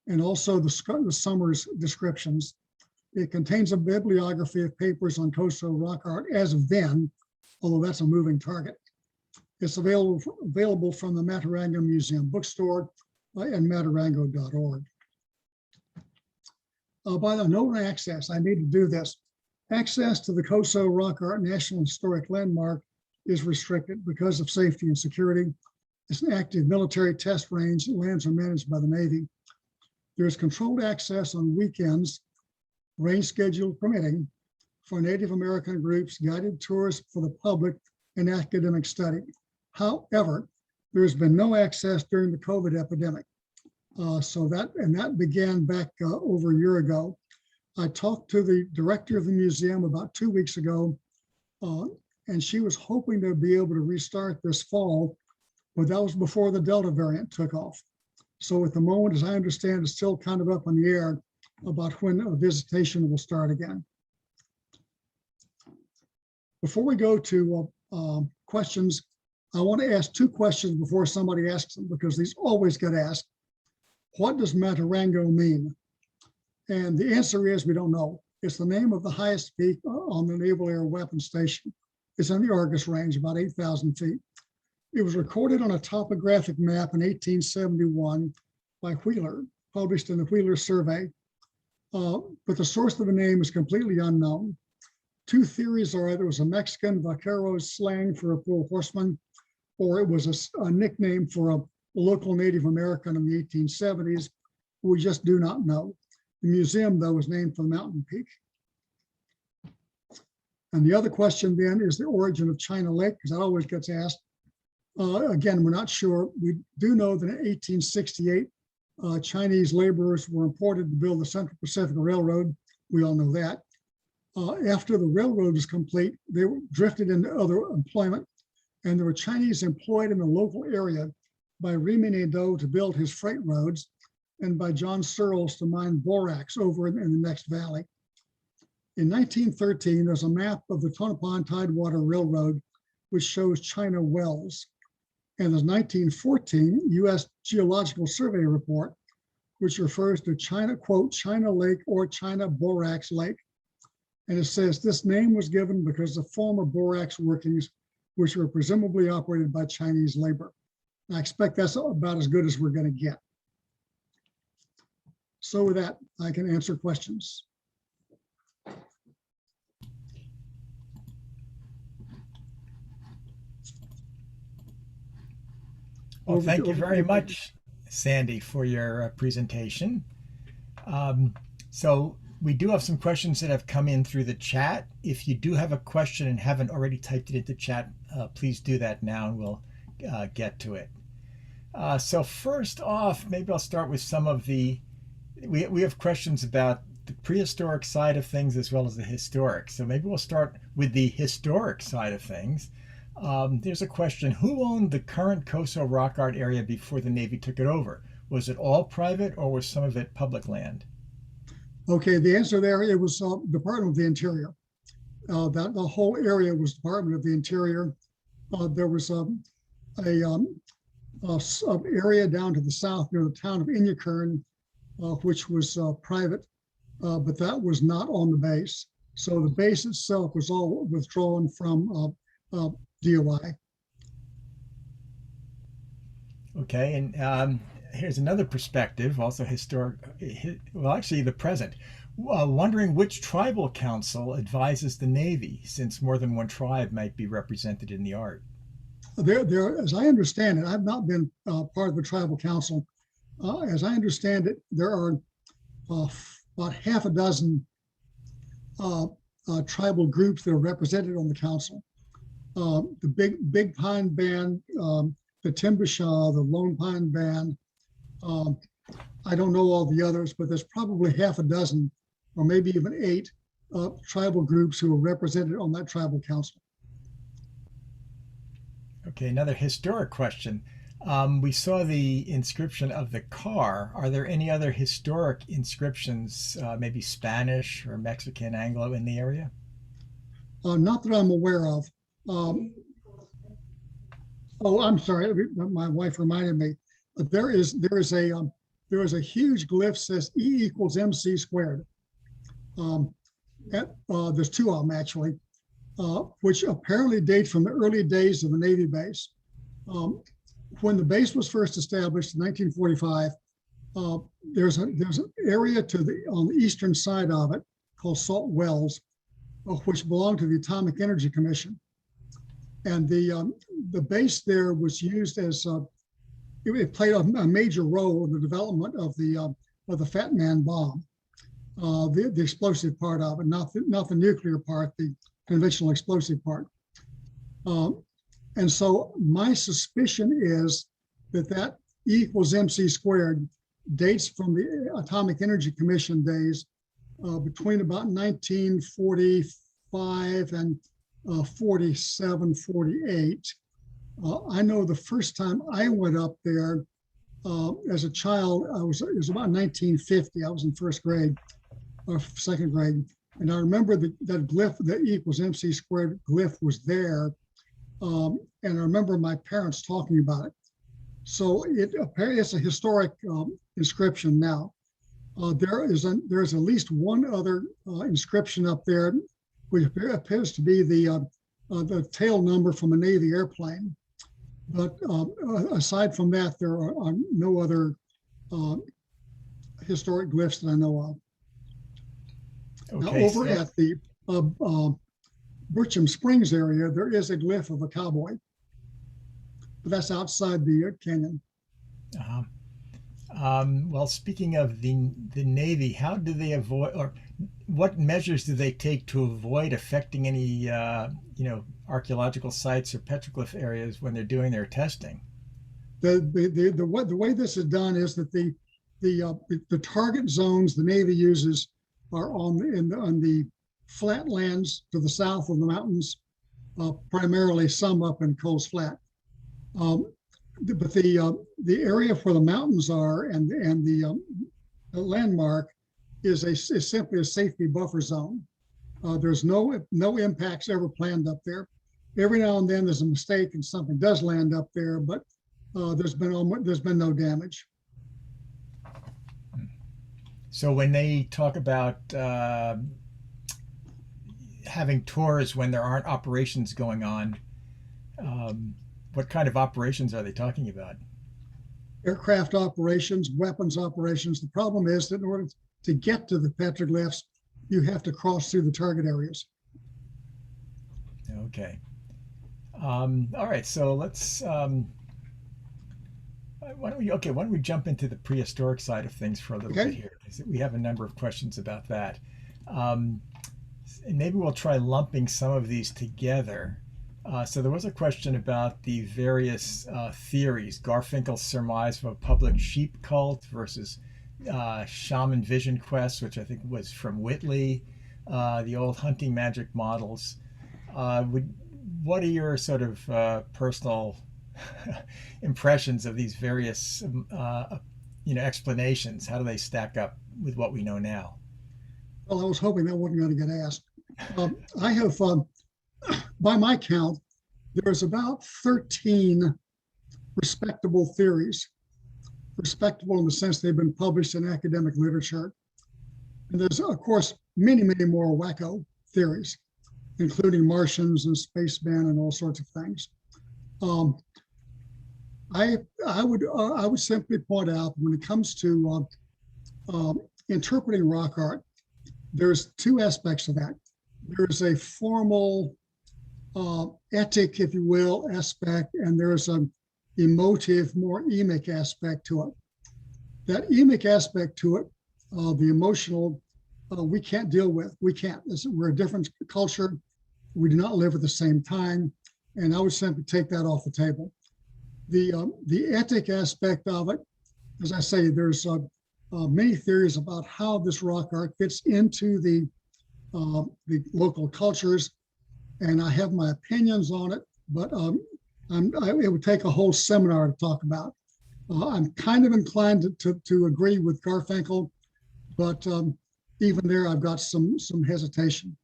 and also the Summers descriptions. It contains a bibliography of papers on Coso rock art as of then, although that's a moving target. It's available from the Matarango Museum bookstore and matarango.org. By the no access, I need to do this. Access to the Coso Rock Art National Historic Landmark is restricted because of safety and security. It's an active military test range. Lands are managed by the Navy. There's controlled access on weekends, range schedule permitting, for Native American groups, guided tours for the public, and academic study. However, there's been no access during the COVID epidemic. That began back over a year ago. I talked to the director of the museum about 2 weeks ago, and she was hoping to be able to restart this fall, but that was before the Delta variant took off. So at the moment, as I understand, it's still kind of up in the air about when a visitation will start again. Before we go to questions, I want to ask two questions before somebody asks them, because these always get asked. What does Matarango mean? And the answer is we don't know. It's the name of the highest peak on the Naval Air Weapons Station. It's in the Argus Range, about 8,000 feet. It was recorded on a topographic map in 1871 by Wheeler, published in the Wheeler Survey. But the source of the name is completely unknown. Two theories are either it was a Mexican vaquero's slang for a poor horseman, or it was a nickname for a local Native American in the 1870s. We just do not know. The museum, though, was named for the mountain peak. And the other question then is the origin of China Lake, because that always gets asked. Again, we're not sure. We do know that in 1868, Chinese laborers were imported to build the Central Pacific Railroad. We all know that. After the railroad was complete, they were drifted into other employment, and there were Chinese employed in the local area by Remy Nadeau to build his freight roads, and by John Searles to mine borax over in the next valley. In 1913, there's a map of the Tonopah Tidewater Railroad, which shows China Wells. And there's 1914 U.S. Geological Survey report, which refers to China, quote, China Lake or China Borax Lake. And it says this name was given because of former borax workings, which were presumably operated by Chinese labor. And I expect that's about as good as we're going to get. So with that, I can answer questions. Well, thank you very much, Sandy, for your presentation. So we do have some questions that have come in through the chat. If you do have a question and haven't already typed it into chat, please do that now and we'll get to it. So first off, maybe I'll start with some of the, we have questions about the prehistoric side of things as well as the historic. So maybe we'll start with the historic side of things. There's a question, who owned the current Coso rock art area before the Navy took it over? Was it all private or was some of it public land? Okay, the answer there, it was Department of the Interior. that the whole area was Department of the Interior. There was a area down to the south near the town of Inyakern, which was private, but that was not on the base. So the base itself was all withdrawn from DOI. Okay, and here's another perspective, also historic, well, actually the present. Wondering which tribal council advises the Navy, since more than one tribe might be represented in the art. There, as I understand it, I've not been part of the tribal council. As I understand it, there are about half a dozen tribal groups that are represented on the council. The Big Pine Band, the Timbishaw, the Lone Pine Band. I don't know all the others, but there's probably half a dozen or maybe even 8 tribal groups who are represented on that tribal council. Okay, another historic question. We saw the inscription of the car. Are there any other historic inscriptions, maybe Spanish or Mexican, Anglo in the area? Not that I'm aware of. Oh, I'm sorry. My wife reminded me. There is a huge glyph says E equals MC squared. There's 2 of them actually, which apparently date from the early days of the Navy base. When the base was first established in 1945, there's an area on the eastern side of it called Salt Wells, which belonged to the Atomic Energy Commission, and the base there was used as it played a major role in the development of the Fat Man bomb. The explosive part of it, not the nuclear part, the conventional explosive part. And so my suspicion is that E equals MC squared dates from the Atomic Energy Commission days between about 1945 and 47, 48. I know the first time I went up there as a child, it was about 1950. I was in first grade or second grade. And I remember that glyph, the E equals MC squared glyph was there. And I remember my parents talking about it. So it's a historic inscription now. There's at least one other inscription up there, which appears to be the tail number from a Navy airplane. But aside from that, there are no other historic glyphs that I know of. Okay, now, over at the Bircham Springs area, there is a glyph of a cowboy, but that's outside the canyon. Well, speaking of the Navy, how do they avoid, or what measures do they take to avoid affecting any archaeological sites or petroglyph areas when they're doing their testing? The way this is done is that the target zones the Navy uses are on the flatlands to the south of the mountains, primarily some up in Coles Flat. But the area where the mountains are and the landmark is simply a safety buffer zone. There's no impacts ever planned up there. Every now and then there's a mistake and something does land up there, but there's been no damage. So when they talk about having tours when there aren't operations going on, what kind of operations are they talking about? Aircraft operations, weapons operations. The problem is that in order to get to the petroglyphs, you have to cross through the target areas. Okay. All right. So let's. Why don't we jump into the prehistoric side of things for a little bit here? We have a number of questions about that. And maybe we'll try lumping some of these together. So there was a question about the various theories. Garfinkel's surmise of a public sheep cult versus shaman vision quest, which I think was from Whitley, the old hunting magic models. What are your sort of personal impressions of these various explanations? How do they stack up with what we know now? Well, I was hoping that wasn't going to get asked. I have, by my count, there's about 13 respectable theories, respectable in the sense they've been published in academic literature. And there's, of course, many, many more wacko theories, including Martians and spacemen and all sorts of things. Um, I would simply point out when it comes to interpreting rock art, there's two aspects of that. There's a formal ethic, if you will, aspect, and there's an emotive, more emic aspect to it. That emic aspect to it, the emotional, we can't deal with. We can't. We're a different culture. We do not live at the same time, and I would simply take that off the table. The ethic aspect of it, as I say, there's many theories about how this rock art fits into the local cultures, and I have my opinions on it, but it would take a whole seminar to talk about. I'm kind of inclined to agree with Garfinkel, but even there, I've got some hesitation.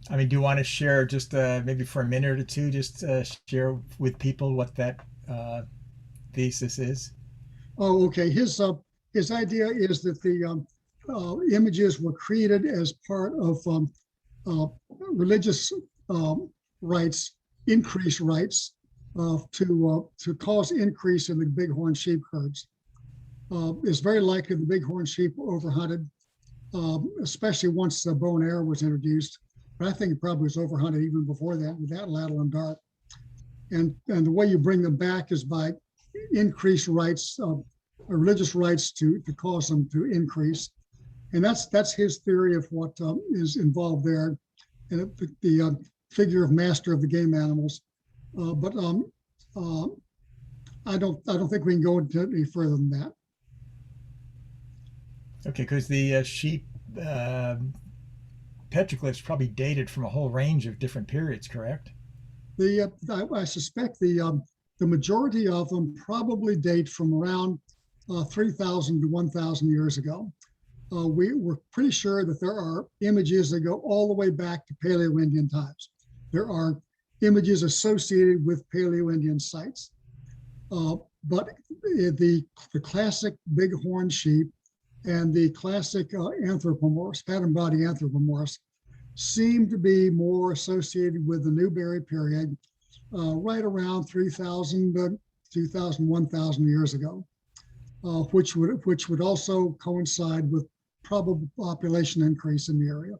I mean, do you want to share just maybe for a minute or two, just share with people what that thesis is? Oh, okay. His idea is that the images were created as part of religious rites, increased rites to cause increase in the bighorn sheep herds. It's very likely the bighorn sheep were overhunted, especially once the bow and arrow was introduced. But I think it probably was overhunted even before that with that lateral and dart. And the way you bring them back is by increased rites, religious rites to cause them to increase. And that's his theory of what is involved there, and the figure of master of the game animals. But I don't think we can go into any further than that. Okay, because the sheep petroglyphs probably dated from a whole range of different periods, correct? I suspect the majority of them probably date from around 3,000 to 1,000 years ago. We're pretty sure that there are images that go all the way back to Paleo-Indian times. There are images associated with Paleo-Indian sites. But the classic bighorn sheep and the classic anthropomorphs, pattern body anthropomorphs, seem to be more associated with the Newberry period, right around 3,000 to 2,000, 1,000 years ago, which would also coincide with probable population increase in the area.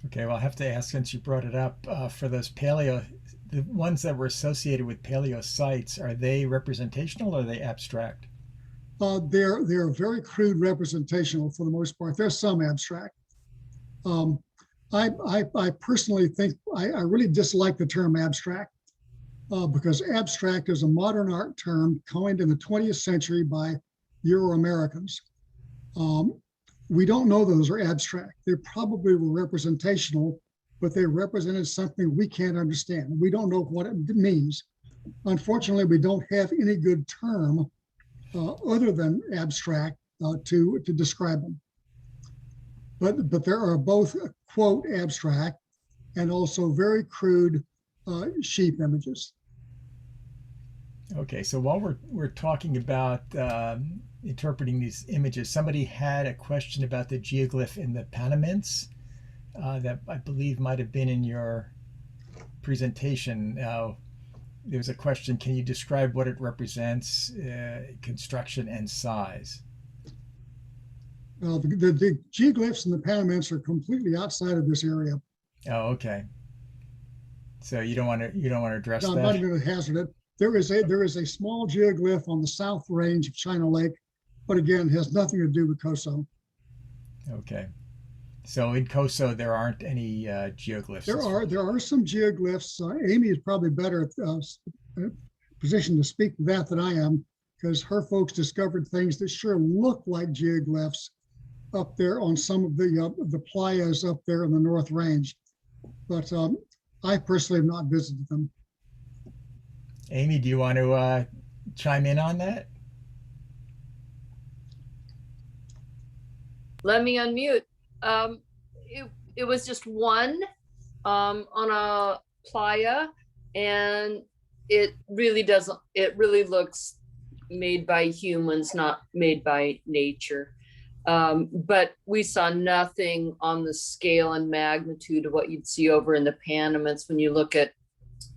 Okay, well, I have to ask, since you brought it up, for those paleo, the ones that were associated with paleo sites, are they representational or are they abstract? They're very crude representational for the most part. There's some abstract. I personally think I really dislike the term abstract because abstract is a modern art term coined in the 20th century by Euro-Americans. We don't know those are abstract. They probably were representational, but they represented something we can't understand. We don't know what it means. Unfortunately, we don't have any good term other than abstract to describe them. But there are both quote abstract and also very crude sheep images. Okay, so while we're talking about interpreting these images, somebody had a question about the geoglyph in the Panamints that I believe might have been in your presentation. There's a question, can you describe what it represents, construction and size? The geoglyphs in the Panamints are completely outside of this area. Oh, okay. So you don't want to address No, that? I'm not going to hazard it. There is a small geoglyph on the south range of China Lake, but again, has nothing to do with Coso. Okay. So in Coso, there aren't any geoglyphs. There are some geoglyphs. Amy is probably better positioned to speak to that than I am, because her folks discovered things that sure look like geoglyphs up there on some of the playas up there in the North Range. But I personally have not visited them. Amy, do you want to chime in on that? Let me unmute. It was just one on a playa, and it really doesn't, it really looks made by humans, not made by nature. But we saw nothing on the scale and magnitude of what you'd see over in the Panamints when you look at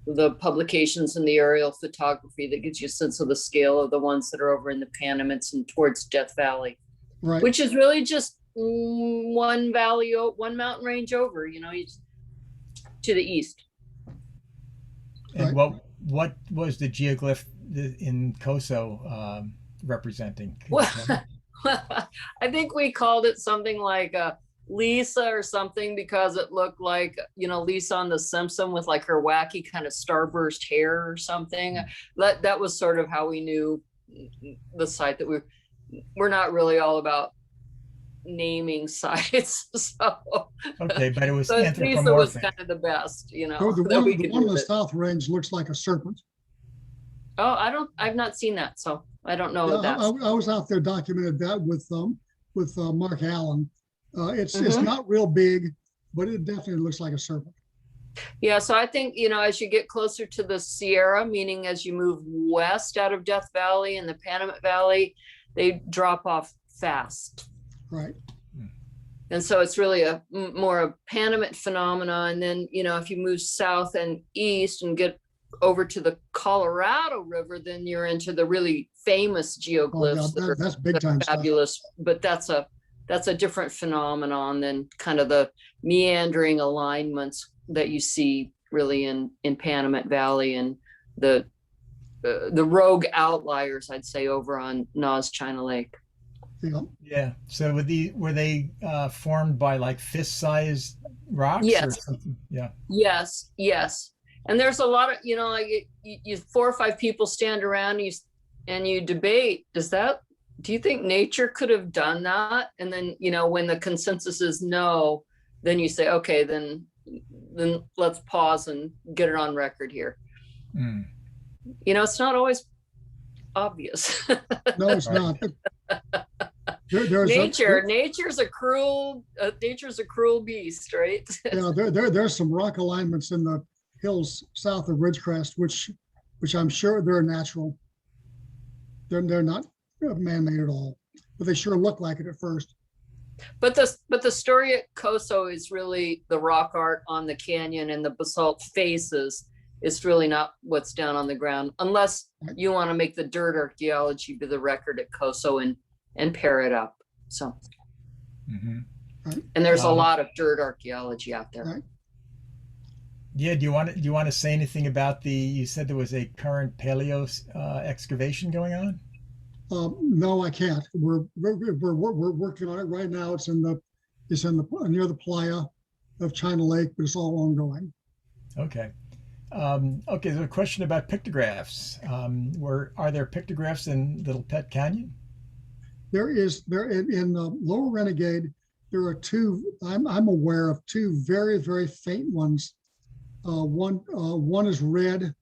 the publications in the aerial photography. That gives you a sense of the scale of the ones that are over in the Panamints and towards Death Valley, Right. which is really just one valley, one mountain range over, you know, to the east. And Right. what was the geoglyph in Coso representing? Can you Well, tell me? I think we called it something like Lisa or something, because it looked like, you know, Lisa on The Simpsons with like her wacky kind of starburst hair or something. That was sort of how we knew the site. That we're not really all about naming sites. So, Okay, but it was so Lisa was anthropomorphic. kind of the best, you know, So the that we one, the could one do in the it. South Range looks like a serpent. Oh, I've not seen that, so I don't know Yeah, what that's. I was out there, documented that with Mark Allen. It's Mhm. not real big, but it definitely looks like a serpent. Yeah, so I think, you know, as you get closer to the Sierra, meaning as you move west out of Death Valley and the Panamint Valley, they drop off fast. Right. And so it's really more a Panamint phenomena. And then, you know, if you move south and east and get over to the Colorado River, then you're into the really famous Oh, yeah, geoglyphs that are that's big time stuff. fabulous. But that's a different phenomenon than kind of the meandering alignments that you see really in Panamint Valley, and the rogue outliers, I'd say, over on Nas China Lake. Yeah. Yeah. So were they formed by like fist-sized rocks or Yes, something? Yeah. yes. And there's a lot of, you know, like you 4 or 5 people stand around and you debate, do you think nature could have done that? And then, you know, when the consensus is no, then you say, okay, then let's pause and get it on record here. Mm. You know, it's not always obvious. No, it's Right. not. There's Nature's a cruel beast, right? yeah, there's some rock alignments in the hills south of Ridgecrest, which I'm sure they're natural. They're not man-made at all, but they sure look like it at first. But the story at Coso is really the rock art on the canyon and the basalt faces. It's really not what's down on the ground, unless you want to make the dirt archaeology be the record at Coso and pair it up. So, Mm-hmm. and there's a lot of dirt archaeology out there. Right. Yeah. Do you want to say anything about you said there was a current paleo excavation going on? No, I can't. We're working on it right now. It's near the playa of China Lake, but it's all ongoing. Okay. Okay. There's a question about pictographs. Are there pictographs in Little Pet Canyon? There in Lower Renegade. There are two. I'm aware of two very, very faint ones. One is red.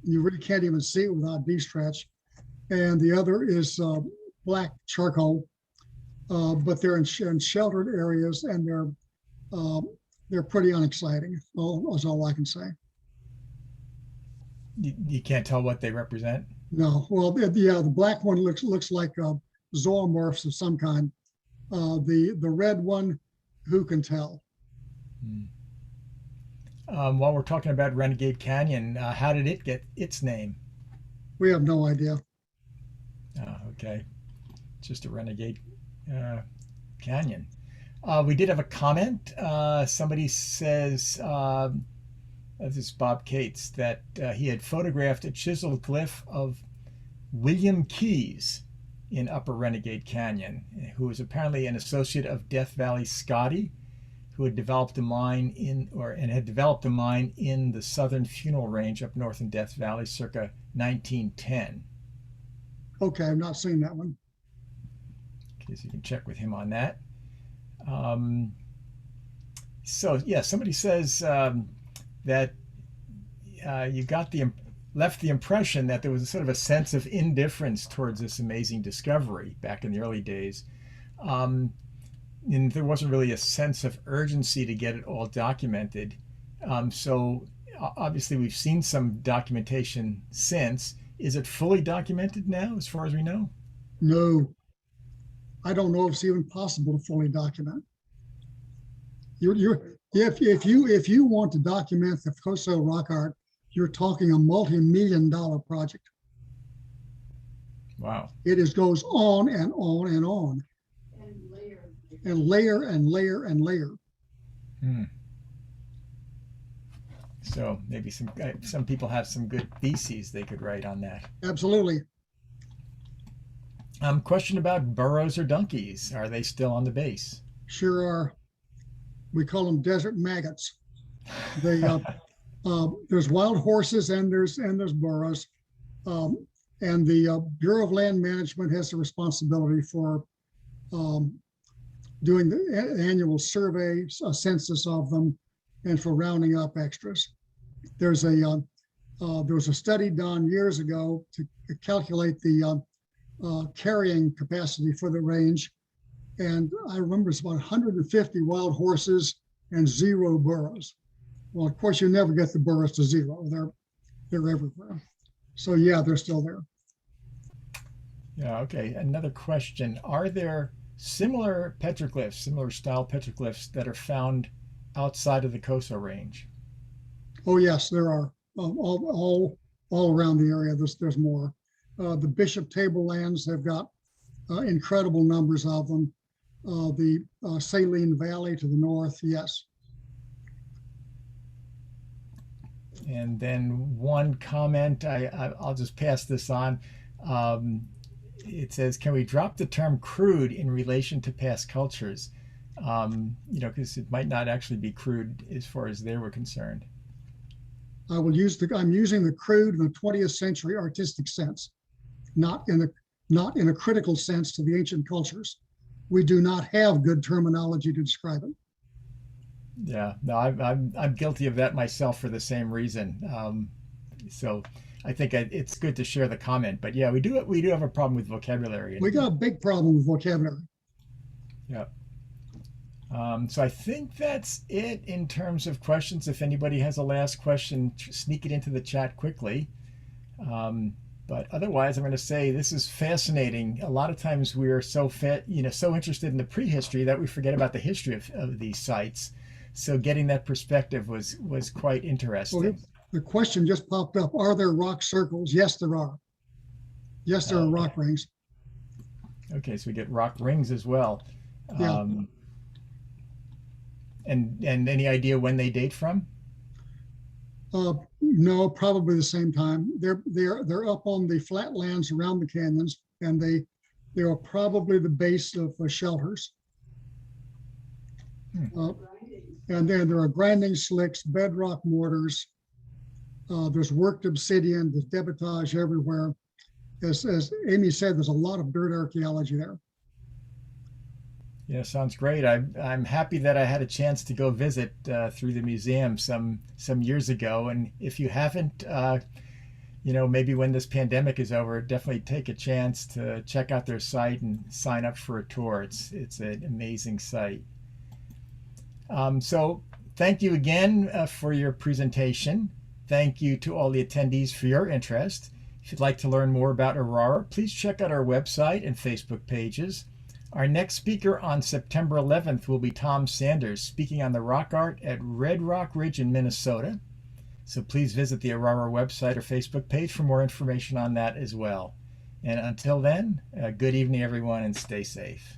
You really can't even see it without D-stretch. And the other is black charcoal, but they're in sheltered areas, and they're pretty unexciting. That's all I can say. You can't tell what they represent? No, well, yeah, the black one looks like zoomorphs of some kind. The red one, who can tell? While we're talking about Renegade Canyon, how did it get its name? We have no idea. Okay, just a Renegade Canyon. We did have a comment. Somebody says, this is Bob Cates, that he had photographed a chiseled glyph of William Keyes in Upper Renegade Canyon, who was apparently an associate of Death Valley Scotty, who had developed a mine in the southern funeral range up north in Death Valley circa 1910. Okay, I've not seen that one. Okay, so you can check with him on that. So yeah, somebody says that you left the impression that there was a sort of a sense of indifference towards this amazing discovery back in the early days. and there wasn't really a sense of urgency to get it all documented. So obviously we've seen some documentation since. Is it fully documented now, as far as we know? No, I don't know if it's even possible to fully document. If you want to document the Coso rock art, you're talking a multi-million-dollar project. Wow. It goes on and on and on, and layer and layer and layer. Hmm. So maybe some people have some good theses they could write on that. Absolutely. Question about burros or donkeys. Are they still on the base? Sure are. We call them desert maggots. They there's wild horses and there's burros, and the Bureau of Land Management has the responsibility for doing the annual survey, a census of them, and for rounding up extras. There was a study done years ago to calculate the carrying capacity for the range. And I remember it's about 150 wild horses and 0 burros. Well, of course, you never get the burros to 0. They're everywhere. So yeah, they're still there. Yeah, okay. Another question. Are there similar petroglyphs, similar style petroglyphs that are found outside of the Coso range? Oh yes, there are all around the area. There's more. The Bishop Tablelands have got incredible numbers of them. The Saline Valley to the north, yes. And then one comment, I'll just pass this on. It says, can we drop the term crude in relation to past cultures? Because it might not actually be crude as far as they were concerned. I'm using the crude in the 20th century artistic sense, not in a critical sense to the ancient cultures. We do not have good terminology to describe it. Yeah, no, I'm guilty of that myself for the same reason. So I think it's good to share the comment. But yeah, we do have a problem with vocabulary. We got a big problem with vocabulary. Yeah. So I think that's it in terms of questions. If anybody has a last question, sneak it into the chat quickly. But otherwise, I'm going to say this is fascinating. A lot of times we are so interested in the prehistory that we forget about the history of these sites. So getting that perspective was quite interesting. Well, the question just popped up. Are there rock circles? Yes, there are. Yes, there are rock rings. Okay, so we get rock rings as well. Yeah. And any idea when they date from? No, probably the same time. They're up on the flatlands around the canyons, and they are probably the base of shelters. And then there are grinding slicks, bedrock mortars. There's worked obsidian, there's debitage everywhere. As Amy said, there's a lot of dirt archaeology there. Yeah, sounds great. I'm happy that I had a chance to go visit through the museum some years ago. And if you haven't, maybe when this pandemic is over, definitely take a chance to check out their site and sign up for a tour. It's an amazing site. So thank you again for your presentation. Thank you to all the attendees for your interest. If you'd like to learn more about ARARA, please check out our website and Facebook pages. Our next speaker on September 11th will be Tom Sanders, speaking on the rock art at Red Rock Ridge in Minnesota. So please visit the ARARA website or Facebook page for more information on that as well. And until then, good evening, everyone, and stay safe.